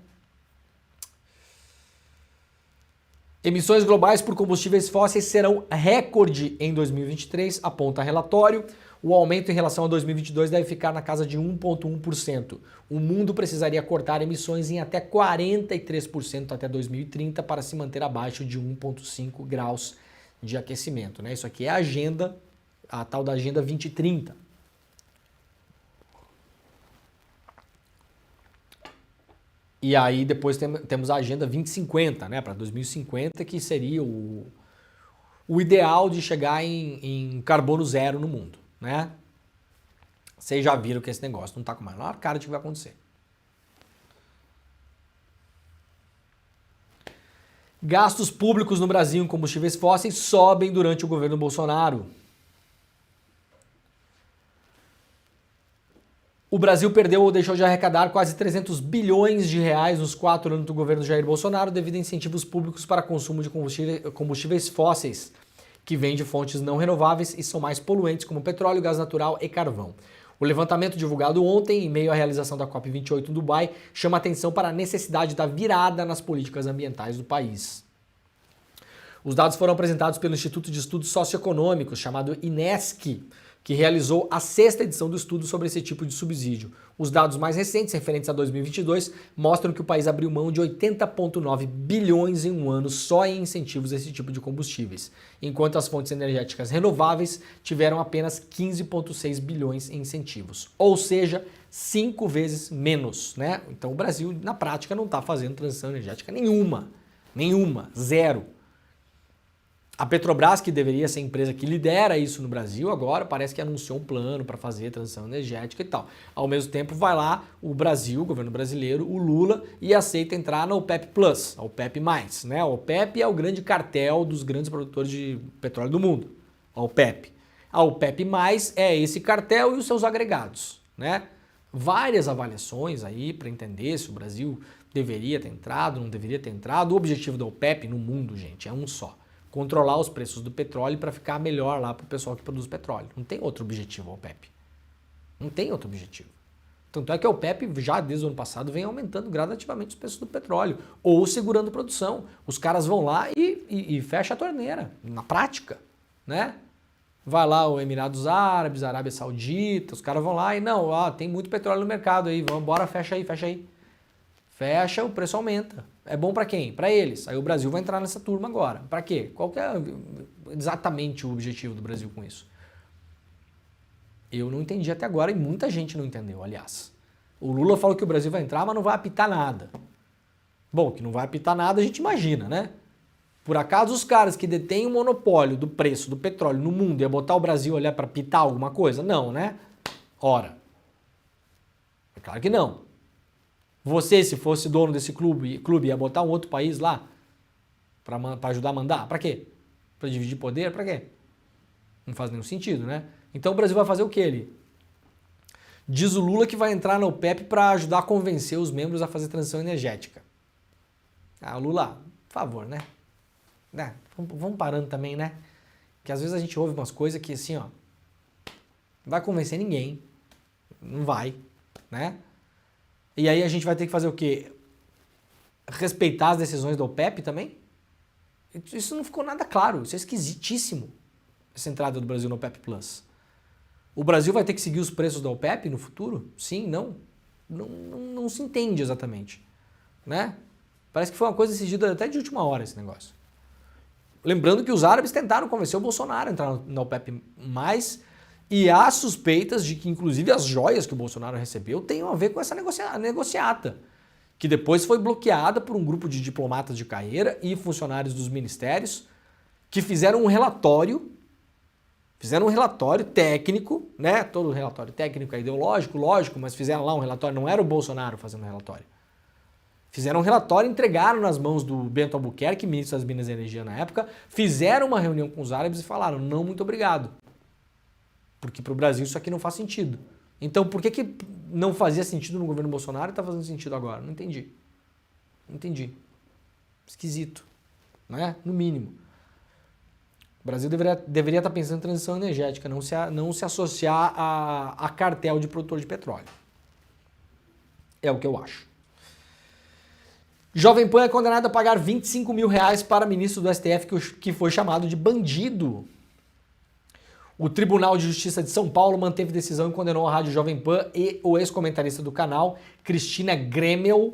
Emissões globais por combustíveis fósseis serão recorde em 2023, aponta relatório. O aumento em relação a 2022 deve ficar na casa de 1,1%. O mundo precisaria cortar emissões em até 43% até 2030 para se manter abaixo de 1,5 graus de aquecimento, né? Isso aqui é a agenda, a tal da Agenda 2030. E aí depois temos a Agenda 2050, né, para 2050, que seria o ideal de chegar em carbono zero no mundo, né? Vocês já viram que esse negócio não está com a menor cara de que vai acontecer. Gastos públicos no Brasil em combustíveis fósseis sobem durante o governo Bolsonaro. O Brasil perdeu ou deixou de arrecadar quase 300 bilhões de reais nos 4 anos do governo Jair Bolsonaro devido a incentivos públicos para consumo de combustíveis fósseis, que vêm de fontes não renováveis e são mais poluentes como petróleo, gás natural e carvão. O levantamento divulgado ontem, em meio à realização da COP28 em Dubai, chama atenção para a necessidade da virada nas políticas ambientais do país. Os dados foram apresentados pelo Instituto de Estudos Socioeconômicos, chamado INESC, que realizou a 6ª edição do estudo sobre esse tipo de subsídio. Os dados mais recentes, referentes a 2022, mostram que o país abriu mão de 80,9 bilhões em um ano só em incentivos a esse tipo de combustíveis, enquanto as fontes energéticas renováveis tiveram apenas 15,6 bilhões em incentivos, ou seja, 5 vezes menos, né? Então o Brasil, na prática, não está fazendo transição energética nenhuma, zero. A Petrobras, que deveria ser a empresa que lidera isso no Brasil, agora parece que anunciou um plano para fazer transição energética e tal. Ao mesmo tempo, vai lá o Brasil, o governo brasileiro, o Lula, e aceita entrar na OPEP+, a OPEP+, né? A OPEP é o grande cartel dos grandes produtores de petróleo do mundo, a OPEP. A OPEP+, é esse cartel e os seus agregados, né? Várias avaliações aí para entender se o Brasil deveria ter entrado, não deveria ter entrado. O objetivo da OPEP no mundo, gente, é um só. Controlar os preços do petróleo para ficar melhor lá para o pessoal que produz petróleo. Não tem outro objetivo a OPEP. Não tem outro objetivo. Tanto é que a OPEP, já desde o ano passado, vem aumentando gradativamente os preços do petróleo ou segurando produção. Os caras vão lá e fecha a torneira, na prática, né? Vai lá o Emirados Árabes, Arábia Saudita, os caras vão lá e não, tem muito petróleo no mercado aí, vamos embora, fecha aí, fecha aí. Fecha, o preço aumenta. É bom para quem? Para eles. Aí o Brasil vai entrar nessa turma agora. Para quê? Qual que é exatamente o objetivo do Brasil com isso? Eu não entendi até agora e muita gente não entendeu, aliás. O Lula falou que o Brasil vai entrar, mas não vai apitar nada. Bom, que não vai apitar nada a gente imagina, né? Por acaso os caras que detêm o monopólio do preço do petróleo no mundo ia botar o Brasil olhar para apitar alguma coisa? Não, né? Ora. É claro que não. Você, se fosse dono desse clube ia botar um outro país lá para ajudar a mandar? Para quê? Para dividir poder? Para quê? Não faz nenhum sentido, né? Então o Brasil vai fazer o quê ali? Diz o Lula que vai entrar na OPEP para ajudar a convencer os membros a fazer transição energética. Lula, por favor, né? Vamos parando também, né? Que às vezes a gente ouve umas coisas que assim, ó, não vai convencer ninguém. Não vai, né? E aí a gente vai ter que fazer o quê? Respeitar as decisões da OPEP também? Isso não ficou nada claro, isso é esquisitíssimo, essa entrada do Brasil na OPEP+. O Brasil vai ter que seguir os preços da OPEP no futuro? Sim, não? Não se entende exatamente, né? Parece que foi uma coisa decidida até de última hora esse negócio. Lembrando que os árabes tentaram convencer o Bolsonaro a entrar na OPEP+, e há suspeitas de que, inclusive, as joias que o Bolsonaro recebeu tenham a ver com essa negociata, que depois foi bloqueada por um grupo de diplomatas de carreira e funcionários dos ministérios que fizeram um relatório técnico, né? Todo relatório técnico é ideológico, lógico, mas fizeram lá um relatório, não era o Bolsonaro fazendo o relatório. Fizeram um relatório, entregaram nas mãos do Bento Albuquerque, ministro das Minas e Energia na época, fizeram uma reunião com os árabes e falaram, não, muito obrigado. Porque para o Brasil isso aqui não faz sentido. Então por que não fazia sentido no governo Bolsonaro e está fazendo sentido agora? Não entendi. Não entendi. Esquisito, né? No mínimo. O Brasil deveria estar pensando em transição energética, não se associar a cartel de produtor de petróleo. É o que eu acho. Jovem Pan é condenado a pagar R$25 mil para ministro do STF que foi chamado de bandido. O Tribunal de Justiça de São Paulo manteve decisão e condenou a Rádio Jovem Pan e o ex-comentarista do canal, Cristina Gremlin.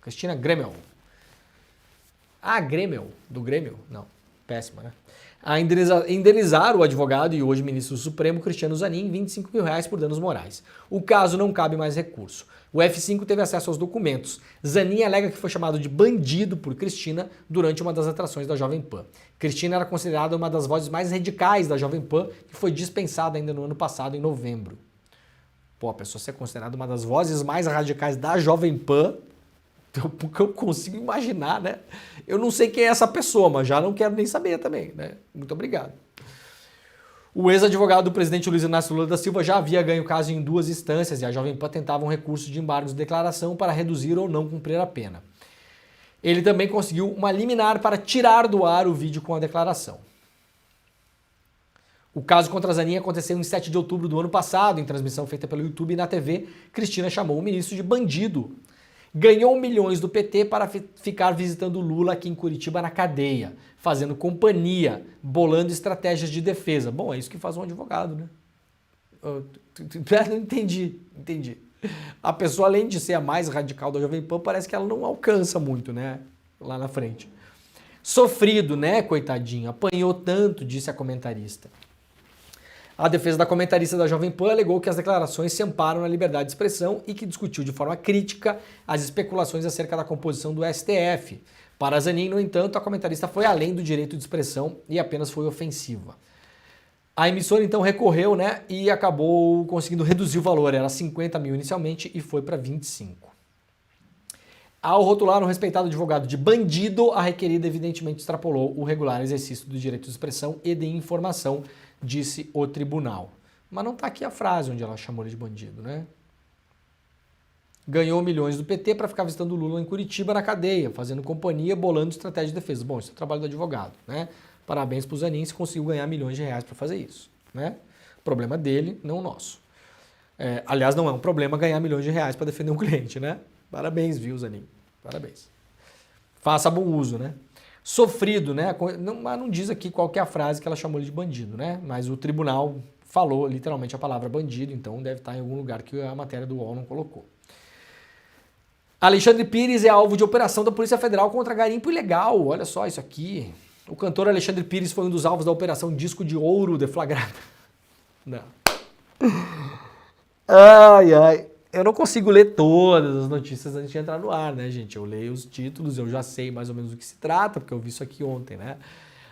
Cristina Gremlin. Grêmio, do Grêmio? Não, péssima, né? A indenizar o advogado e hoje ministro do Supremo, Cristiano Zanin, R$25 mil por danos morais. O caso não cabe mais recurso. O F5 teve acesso aos documentos. Zanin alega que foi chamado de bandido por Cristina durante uma das atrações da Jovem Pan. Cristina era considerada uma das vozes mais radicais da Jovem Pan e foi dispensada ainda no ano passado, em novembro. Pô, a pessoa ser considerada uma das vozes mais radicais da Jovem Pan, eu consigo imaginar, né? Eu não sei quem é essa pessoa, mas já não quero nem saber também, né? Muito obrigado. O ex-advogado do presidente Luiz Inácio Lula da Silva já havia ganho o caso em 2 instâncias e a Jovem Pan tentava um recurso de embargo de declaração para reduzir ou não cumprir a pena. Ele também conseguiu uma liminar para tirar do ar o vídeo com a declaração. O caso contra Zanin aconteceu em 7 de outubro do ano passado, em transmissão feita pelo YouTube e na TV. Cristina chamou o ministro de bandido. Ganhou milhões do PT para ficar visitando Lula aqui em Curitiba na cadeia, fazendo companhia, bolando estratégias de defesa. Bom, é isso que faz um advogado, né? Não entendi. A pessoa, além de ser a mais radical da Jovem Pan, parece que ela não alcança muito, né? Lá na frente. Sofrido, né, coitadinho? Apanhou tanto, disse a comentarista. A defesa da comentarista da Jovem Pan alegou que as declarações se amparam na liberdade de expressão e que discutiu de forma crítica as especulações acerca da composição do STF. Para Zanin, no entanto, a comentarista foi além do direito de expressão e apenas foi ofensiva. A emissora então recorreu, né, e acabou conseguindo reduzir o valor. Era 50 mil inicialmente e foi para 25. Ao rotular um respeitado advogado de bandido, a requerida evidentemente extrapolou o regular exercício do direito de expressão e de informação, disse o tribunal. Mas não está aqui a frase onde ela chamou ele de bandido, né? Ganhou milhões do PT para ficar visitando Lula em Curitiba na cadeia, fazendo companhia, bolando estratégia de defesa. Bom, isso é o trabalho do advogado, né? Parabéns para o Zanin, se conseguiu ganhar milhões de reais para fazer isso, né? Problema dele, não nosso. Aliás, não é um problema ganhar milhões de reais para defender um cliente, né? Parabéns, viu, Zanin? Parabéns. Faça bom uso, né? Sofrido, né? Mas não diz aqui qual que é a frase que ela chamou ele de bandido, né? Mas o tribunal falou literalmente a palavra bandido, então deve estar em algum lugar que a matéria do UOL não colocou. Alexandre Pires é alvo de operação da Polícia Federal contra garimpo ilegal. Olha só isso aqui. O cantor Alexandre Pires foi um dos alvos da Operação Disco de Ouro deflagrada. Não. Ai, ai. Eu não consigo ler todas as notícias antes de entrar no ar, né, gente? Eu leio os títulos, eu já sei mais ou menos do que se trata, porque eu vi isso aqui ontem, né?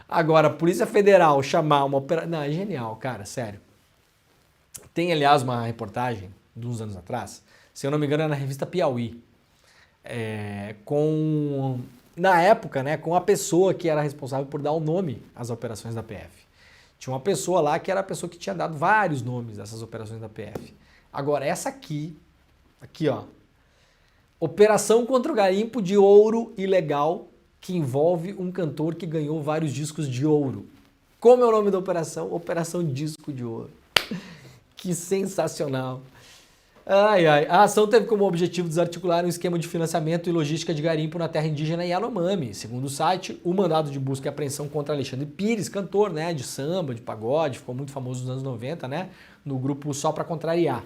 Agora, a Polícia Federal chamar uma operação... Não, é genial, cara, sério. Tem, aliás, uma reportagem de uns anos atrás, se eu não me engano, é na revista Piauí, na época, né, com a pessoa que era responsável por dar o nome às operações da PF. Tinha uma pessoa lá que era a pessoa que tinha dado vários nomes dessas operações da PF. Agora, essa aqui, ó, Operação contra o garimpo de ouro ilegal que envolve um cantor que ganhou vários discos de ouro. Como é o nome da operação? Operação Disco de Ouro. Que sensacional. Ai, ai. A ação teve como objetivo desarticular um esquema de financiamento e logística de garimpo na terra indígena Yanomami. Segundo o site, o mandado de busca e apreensão contra Alexandre Pires, cantor, né, de samba, de pagode, ficou muito famoso nos anos 90, né, no grupo Só Pra Contrariar.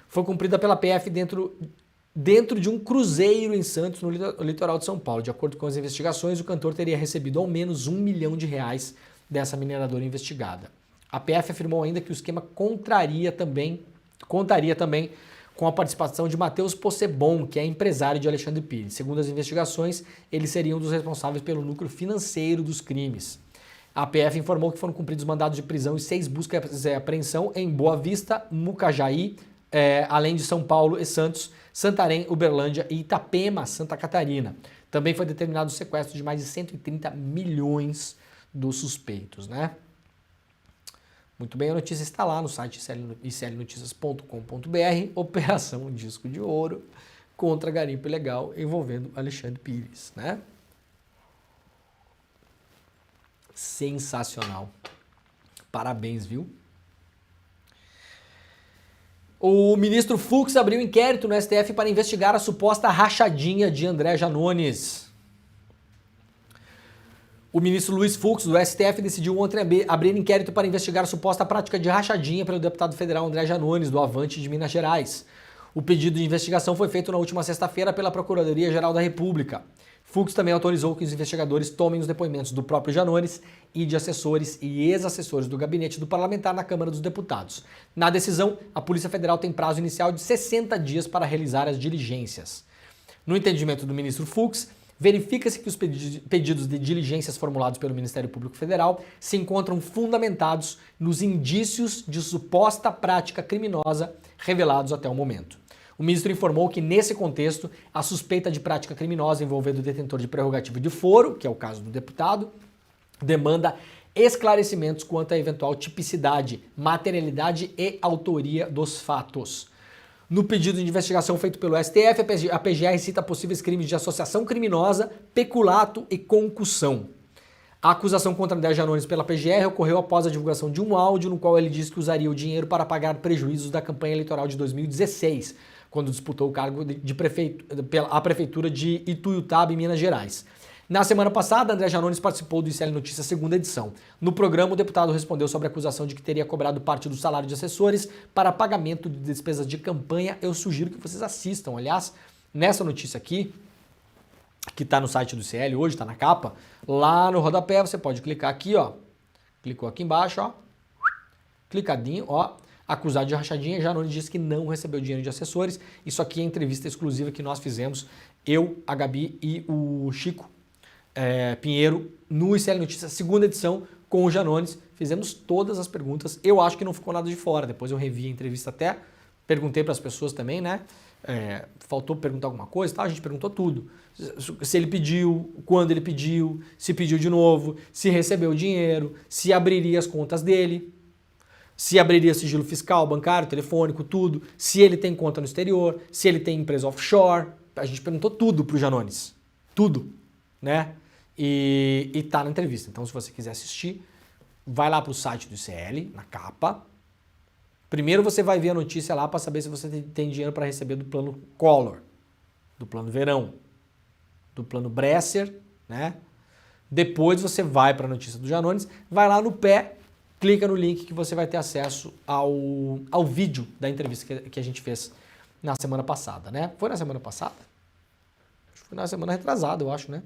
Foi cumprida pela PF dentro de um cruzeiro em Santos, no litoral de São Paulo. De acordo com as investigações, o cantor teria recebido ao menos R$1 milhão dessa mineradora investigada. A PF afirmou ainda que o esquema contaria também com a participação de Matheus Possebon, que é empresário de Alexandre Pires. Segundo as investigações, ele seria um dos responsáveis pelo núcleo financeiro dos crimes. A PF informou que foram cumpridos mandados de prisão e 6 buscas e apreensão em Boa Vista, Mucajaí, além de São Paulo e Santos, Santarém, Uberlândia e Itapema, Santa Catarina. Também foi determinado o sequestro de mais de 130 milhões dos suspeitos, né? Muito bem, a notícia está lá no site iclnoticias.com.br, Operação Disco de Ouro contra garimpo ilegal envolvendo Alexandre Pires, né? Sensacional. Parabéns, viu? O ministro Fux abriu inquérito no STF para investigar a suposta rachadinha de André Janones. O ministro Luiz Fux, do STF, decidiu ontem abrir inquérito para investigar a suposta prática de rachadinha pelo deputado federal André Janones, do Avante de Minas Gerais. O pedido de investigação foi feito na última sexta-feira pela Procuradoria-Geral da República. Fux também autorizou que os investigadores tomem os depoimentos do próprio Janones e de assessores e ex-assessores do gabinete do parlamentar na Câmara dos Deputados. Na decisão, a Polícia Federal tem prazo inicial de 60 dias para realizar as diligências. No entendimento do ministro Fux, verifica-se que os pedidos de diligências formulados pelo Ministério Público Federal se encontram fundamentados nos indícios de suposta prática criminosa revelados até o momento. O ministro informou que, nesse contexto, a suspeita de prática criminosa envolvendo o detentor de prerrogativa de foro, que é o caso do deputado, demanda esclarecimentos quanto à eventual tipicidade, materialidade e autoria dos fatos. No pedido de investigação feito pelo STF, a PGR cita possíveis crimes de associação criminosa, peculato e concussão. A acusação contra André Janones pela PGR ocorreu após a divulgação de um áudio no qual ele disse que usaria o dinheiro para pagar prejuízos da campanha eleitoral de 2016, quando disputou o cargo à prefeitura de Ituiutaba, em Minas Gerais. Na semana passada, André Janones participou do ICL Notícias segunda edição. No programa, o deputado respondeu sobre a acusação de que teria cobrado parte do salário de assessores para pagamento de despesas de campanha. Eu sugiro que vocês assistam. Aliás, nessa notícia aqui, que está no site do ICL hoje, está na capa, lá no rodapé você pode clicar aqui, ó. Clicou aqui embaixo, ó. Clicadinho, ó, acusado de rachadinha, Janones diz que não recebeu dinheiro de assessores. Isso aqui é entrevista exclusiva que nós fizemos, eu, a Gabi e o Chico Pinheiro, no ICL Notícias, segunda edição, com o Janones. Fizemos todas as perguntas. Eu acho que não ficou nada de fora. Depois eu revi a entrevista até, perguntei para as pessoas também, né? Faltou perguntar alguma coisa, tá? A gente perguntou tudo. Se ele pediu, quando ele pediu, se pediu de novo, se recebeu o dinheiro, se abriria as contas dele, se abriria sigilo fiscal, bancário, telefônico, tudo, se ele tem conta no exterior, se ele tem empresa offshore. A gente perguntou tudo pro Janones. Tudo, né? E tá na entrevista. Então, se você quiser assistir, vai lá pro site do ICL, na capa. Primeiro você vai ver a notícia lá para saber se você tem dinheiro para receber do plano Collor, do plano Verão, do plano Bresser, né? Depois você vai para a notícia do Janones, vai lá no pé, clica no link que você vai ter acesso ao vídeo da entrevista que a gente fez na semana passada, né? Foi na semana passada? Acho que foi na semana retrasada, eu acho, né?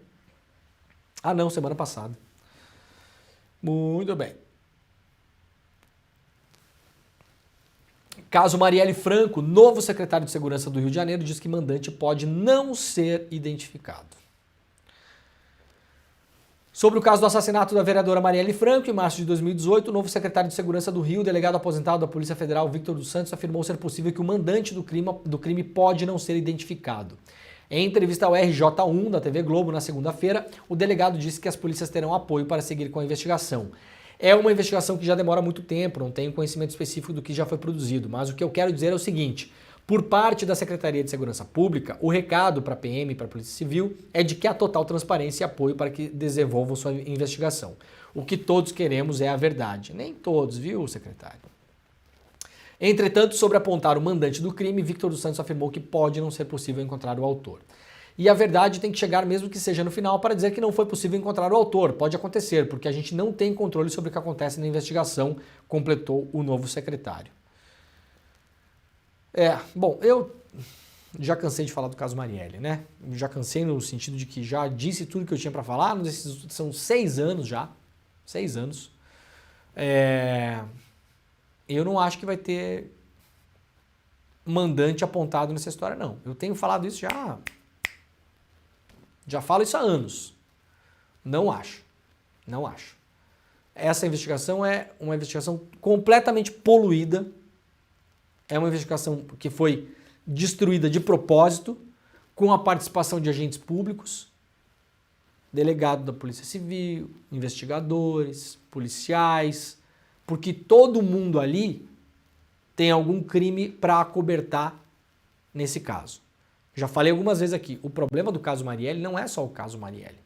Ah, não, semana passada. Muito bem. Caso Marielle Franco, novo secretário de Segurança do Rio de Janeiro, diz que mandante pode não ser identificado. Sobre o caso do assassinato da vereadora Marielle Franco, em março de 2018, o novo secretário de Segurança do Rio, delegado aposentado da Polícia Federal, Victor dos Santos, afirmou ser possível que o mandante do crime pode não ser identificado. Em entrevista ao RJ1 da TV Globo na segunda-feira, o delegado disse que as polícias terão apoio para seguir com a investigação. É uma investigação que já demora muito tempo, não tenho conhecimento específico do que já foi produzido, mas o que eu quero dizer é o seguinte: por parte da Secretaria de Segurança Pública, o recado para a PM e para a Polícia Civil é de que há total transparência e apoio para que desenvolvam sua investigação. O que todos queremos é a verdade. Nem todos, viu, secretário? Entretanto, sobre apontar o mandante do crime, Victor dos Santos afirmou que pode não ser possível encontrar o autor. E a verdade tem que chegar, mesmo que seja no final, para dizer que não foi possível encontrar o autor. Pode acontecer, porque a gente não tem controle sobre o que acontece na investigação, completou o novo secretário. Bom, eu já cansei de falar do caso Marielle, né? Já cansei no sentido de que já disse tudo que eu tinha para falar, são 6 anos já, 6 anos. Eu não acho que vai ter mandante apontado nessa história, não. Eu tenho falado isso já falo isso há anos. Não acho. Não acho. Essa investigação é uma investigação completamente poluída. É uma investigação que foi destruída de propósito, com a participação de agentes públicos, delegado da Polícia Civil, investigadores, policiais, porque todo mundo ali tem algum crime para acobertar nesse caso. Já falei algumas vezes aqui, o problema do caso Marielle não é só o caso Marielle.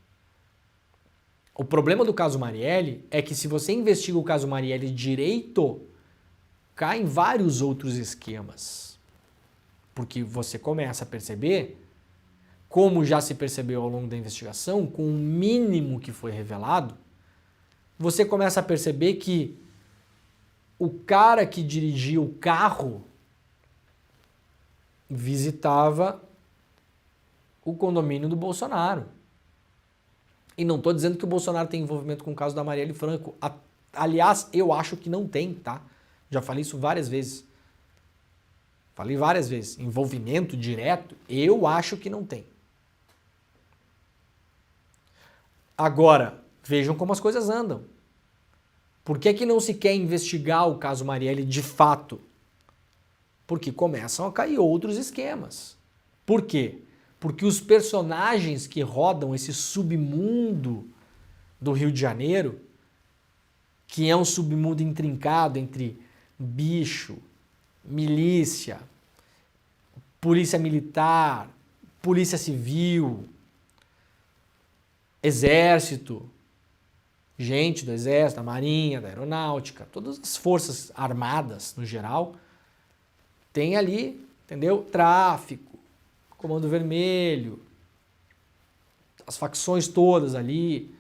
O problema do caso Marielle é que se você investiga o caso Marielle direito, cai em vários outros esquemas. Porque você começa a perceber, como já se percebeu ao longo da investigação, com o mínimo que foi revelado, você começa a perceber que o cara que dirigia o carro visitava o condomínio do Bolsonaro. E não estou dizendo que o Bolsonaro tem envolvimento com o caso da Marielle Franco. Aliás, eu acho que não tem, tá? Já falei isso várias vezes. Falei várias vezes. Envolvimento direto, eu acho que não tem. Agora, vejam como as coisas andam. Por que não se quer investigar o caso Marielle de fato? Porque começam a cair outros esquemas. Por quê? Porque os personagens que rodam esse submundo do Rio de Janeiro, que é um submundo intrincado entre bicho, milícia, polícia militar, polícia civil, exército, gente do exército, da marinha, da aeronáutica, todas as forças armadas no geral, tem ali, entendeu? Tráfico, Comando Vermelho, as facções todas ali,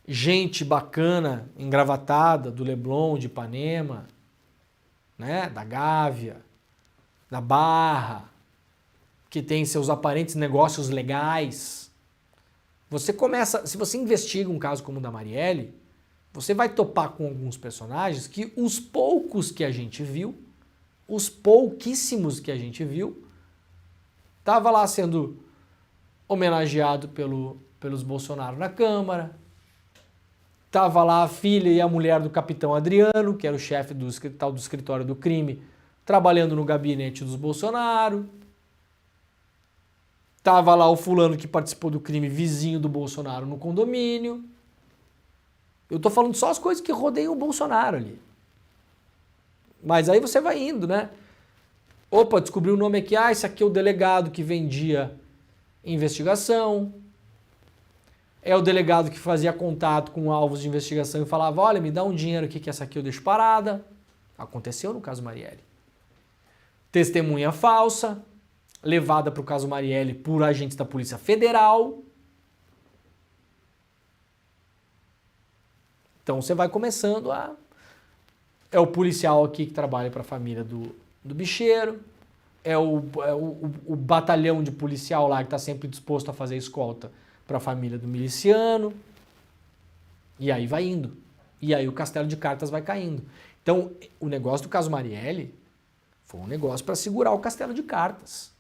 gente bacana, engravatada, do Leblon, de Ipanema, né? Da Gávea, da Barra, que tem seus aparentes negócios legais. Você começa, se você investiga um caso como o da Marielle, você vai topar com alguns personagens que os poucos que a gente viu, os pouquíssimos que a gente viu, tava lá sendo homenageado pelos Bolsonaro na Câmara, tava lá a filha e a mulher do capitão Adriano, que era o chefe do escritório do crime, trabalhando no gabinete dos Bolsonaro, tava lá o fulano que participou do crime vizinho do Bolsonaro no condomínio. Eu tô falando só as coisas que rodeiam o Bolsonaro ali. Mas aí você vai indo, né? Opa, descobri o nome aqui. Ah, esse aqui é o delegado que vendia investigação. É o delegado que fazia contato com alvos de investigação e falava, olha, me dá um dinheiro aqui que essa aqui eu deixo parada. Aconteceu no caso Marielle. Testemunha falsa, levada para o caso Marielle por agentes da Polícia Federal. Então você vai começando a... É o policial aqui que trabalha para a família do bicheiro, é o batalhão de policial lá que está sempre disposto a fazer escolta para a família do miliciano. E aí vai indo. E aí o castelo de cartas vai caindo. Então o negócio do caso Marielle foi um negócio para segurar o castelo de cartas.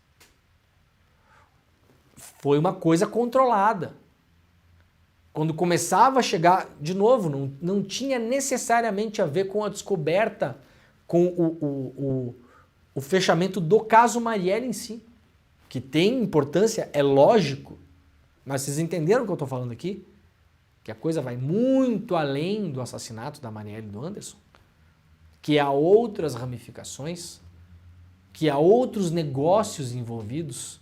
Foi uma coisa controlada. Quando começava a chegar, de novo, não tinha necessariamente a ver com a descoberta, com o fechamento do caso Marielle em si, que tem importância, é lógico, mas vocês entenderam o que eu estou falando aqui? Que a coisa vai muito além do assassinato da Marielle e do Anderson, que há outras ramificações, que há outros negócios envolvidos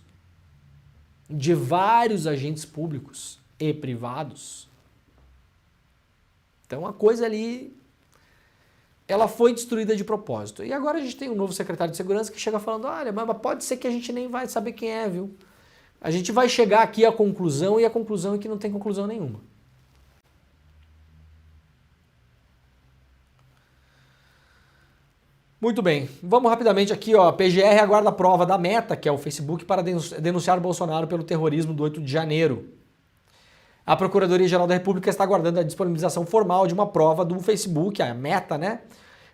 de vários agentes públicos e privados. Então a coisa ali, ela foi destruída de propósito. E agora a gente tem um novo secretário de segurança que chega falando, olha, mas pode ser que a gente nem vai saber quem é, viu? A gente vai chegar aqui à conclusão e a conclusão é que não tem conclusão nenhuma. Muito bem, vamos rapidamente aqui, ó. PGR aguarda a prova da Meta, que é o Facebook, para denunciar Bolsonaro pelo terrorismo do 8 de janeiro. A Procuradoria-Geral da República está aguardando a disponibilização formal de uma prova do Facebook, a Meta, né?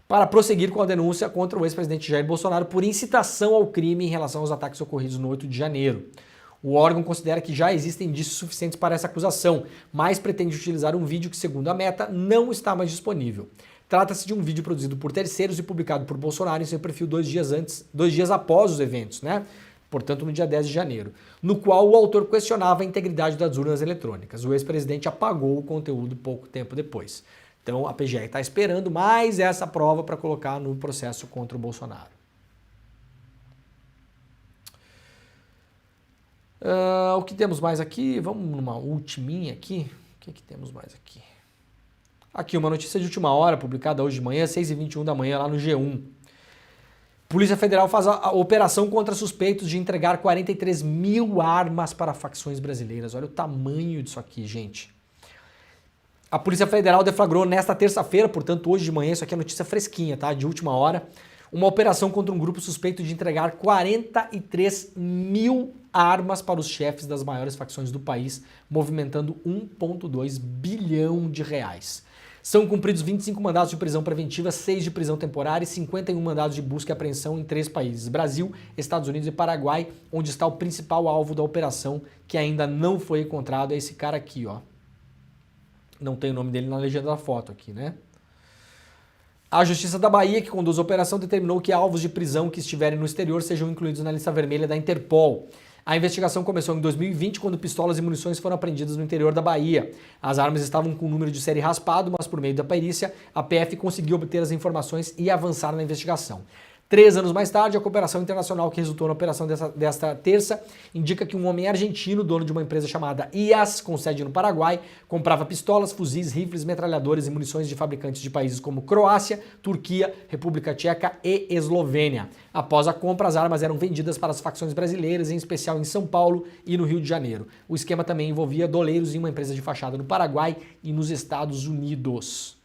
Para prosseguir com a denúncia contra o ex-presidente Jair Bolsonaro por incitação ao crime em relação aos ataques ocorridos no 8 de janeiro. O órgão considera que já existem indícios suficientes para essa acusação, mas pretende utilizar um vídeo que, segundo a Meta, não está mais disponível. Trata-se de um vídeo produzido por terceiros e publicado por Bolsonaro em seu perfil 2 dias após os eventos, né? Portanto, no dia 10 de janeiro, no qual o autor questionava a integridade das urnas eletrônicas. O ex-presidente apagou o conteúdo pouco tempo depois. Então, a PGR está esperando mais essa prova para colocar no processo contra o Bolsonaro. O que temos mais aqui? Vamos numa ultiminha aqui. O que temos mais aqui? Aqui, uma notícia de última hora, publicada hoje de manhã, 6h21 da manhã, lá no G1. Polícia Federal faz a operação contra suspeitos de entregar 43 mil armas para facções brasileiras. Olha o tamanho disso aqui, gente. A Polícia Federal deflagrou nesta terça-feira, portanto hoje de manhã, isso aqui é notícia fresquinha, tá? De última hora, uma operação contra um grupo suspeito de entregar 43 mil armas para os chefes das maiores facções do país, movimentando 1,2 bilhão de reais. São cumpridos 25 mandados de prisão preventiva, 6 de prisão temporária e 51 mandados de busca e apreensão em 3 países, Brasil, Estados Unidos e Paraguai, onde está o principal alvo da operação, que ainda não foi encontrado, é esse cara aqui, ó. Não tem o nome dele na legenda da foto aqui, né? A Justiça da Bahia, que conduz a operação, determinou que alvos de prisão que estiverem no exterior sejam incluídos na lista vermelha da Interpol. A investigação começou em 2020, quando pistolas e munições foram apreendidas no interior da Bahia. As armas estavam com o número de série raspado, mas por meio da perícia, a PF conseguiu obter as informações e avançar na investigação. 3 anos mais tarde, a cooperação internacional que resultou na operação desta terça indica que um homem argentino, dono de uma empresa chamada IAS, com sede no Paraguai, comprava pistolas, fuzis, rifles, metralhadores e munições de fabricantes de países como Croácia, Turquia, República Tcheca e Eslovênia. Após a compra, as armas eram vendidas para as facções brasileiras, em especial em São Paulo e no Rio de Janeiro. O esquema também envolvia doleiros em uma empresa de fachada no Paraguai e nos Estados Unidos.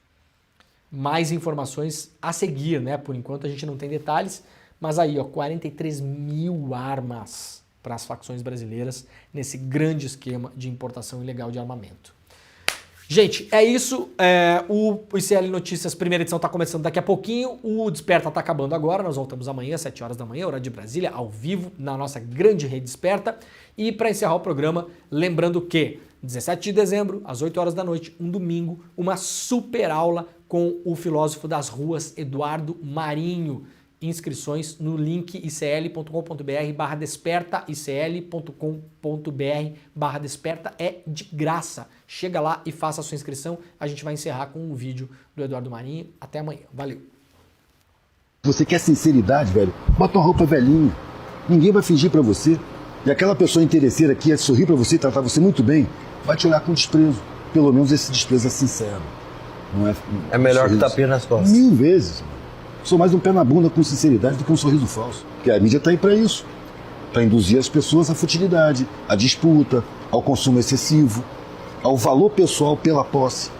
Mais informações a seguir, né? Por enquanto a gente não tem detalhes, mas aí, ó, 43 mil armas para as facções brasileiras nesse grande esquema de importação ilegal de armamento. Gente, é isso. O ICL Notícias, primeira edição, está começando daqui a pouquinho. O Desperta está acabando agora. Nós voltamos amanhã, às 7 horas da manhã, horário de Brasília, ao vivo, na nossa grande rede Desperta. E para encerrar o programa, lembrando que 17 de dezembro, às 8 horas da noite, um domingo, uma super aula com o filósofo das ruas, Eduardo Marinho. Inscrições no link icl.com.br/desperta, icl.com.br/desperta, é de graça. Chega lá e faça a sua inscrição. A gente vai encerrar com um vídeo do Eduardo Marinho. Até amanhã. Valeu. Você quer sinceridade, velho? Bota uma roupa velhinha. Ninguém vai fingir pra você. E aquela pessoa interesseira que ia sorrir pra você e tratar você muito bem, vai te olhar com desprezo. Pelo menos esse desprezo é sincero. Não é, é melhor que tapinha nas costas. 1000 vezes. Sou mais um pé na bunda com sinceridade do que um sorriso falso. Porque a mídia tá aí pra isso. Pra induzir as pessoas à futilidade, à disputa, ao consumo excessivo, ao valor pessoal pela posse.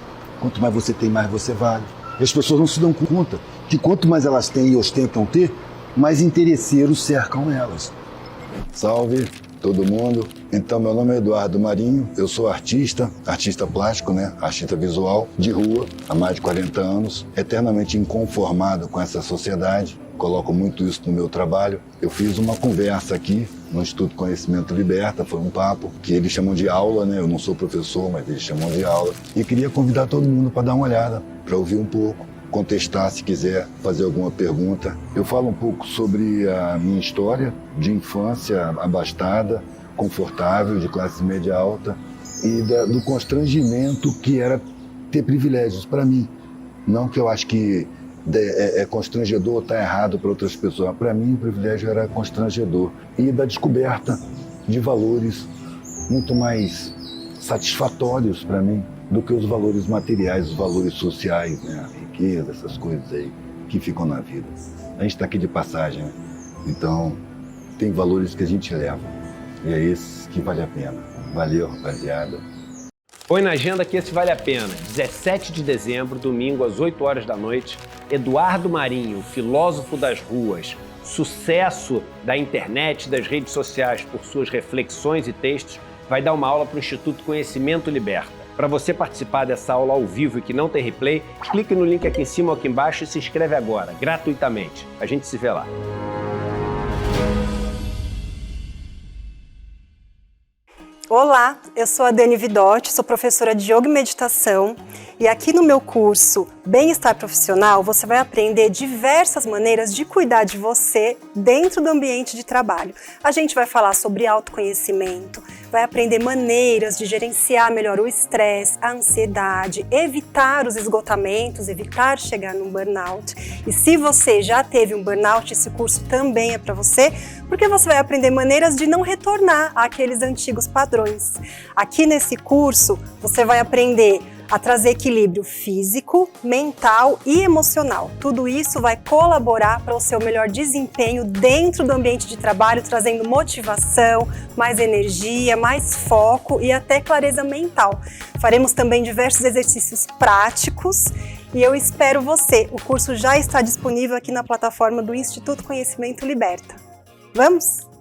Quanto mais você tem, mais você vale. E as pessoas não se dão conta que quanto mais elas têm e ostentam ter, mais interesseiros cercam elas. Salve todo mundo. Então, meu nome é Eduardo Marinho, eu sou artista plástico, né? Artista visual, de rua, há mais de 40 anos, eternamente inconformado com essa sociedade, coloco muito isso no meu trabalho. Eu fiz uma conversa aqui no Instituto Conhecimento Liberta, foi um papo que eles chamam de aula, né? Eu não sou professor, mas eles chamam de aula. E queria convidar todo mundo para dar uma olhada, para ouvir um pouco, contestar se quiser, fazer alguma pergunta. Eu falo um pouco sobre a minha história de infância abastada, confortável, de classe média alta e do constrangimento que era ter privilégios para mim. Não que eu acho que é constrangedor ou está errado para outras pessoas. Para mim, o privilégio era constrangedor. E da descoberta de valores muito mais satisfatórios para mim do que os valores materiais, os valores sociais, né? A riqueza, essas coisas aí que ficam na vida. A gente está aqui de passagem, né? Então tem valores que a gente leva. E é esse que vale a pena. Valeu, rapaziada. Põe na agenda que esse vale a pena. 17 de dezembro, domingo, às 8 horas da noite, Eduardo Marinho, filósofo das ruas, sucesso da internet, das redes sociais por suas reflexões e textos, vai dar uma aula para o Instituto Conhecimento Liberta. Para você participar dessa aula ao vivo e que não tem replay, clique no link aqui em cima ou aqui embaixo e se inscreve agora, gratuitamente. A gente se vê lá. Olá, eu sou a Dani Vidotti, sou professora de Yoga e Meditação e aqui no meu curso Bem-Estar Profissional você vai aprender diversas maneiras de cuidar de você dentro do ambiente de trabalho. A gente vai falar sobre autoconhecimento, vai aprender maneiras de gerenciar melhor o estresse, a ansiedade, evitar os esgotamentos, evitar chegar num burnout. E se você já teve um burnout, esse curso também é para você, porque você vai aprender maneiras de não retornar àqueles antigos padrões. Aqui nesse curso você vai aprender a trazer equilíbrio físico, mental e emocional. Tudo isso vai colaborar para o seu melhor desempenho dentro do ambiente de trabalho, trazendo motivação, mais energia, mais foco e até clareza mental. Faremos também diversos exercícios práticos e eu espero você. O curso já está disponível aqui na plataforma do Instituto Conhecimento Liberta. Vamos?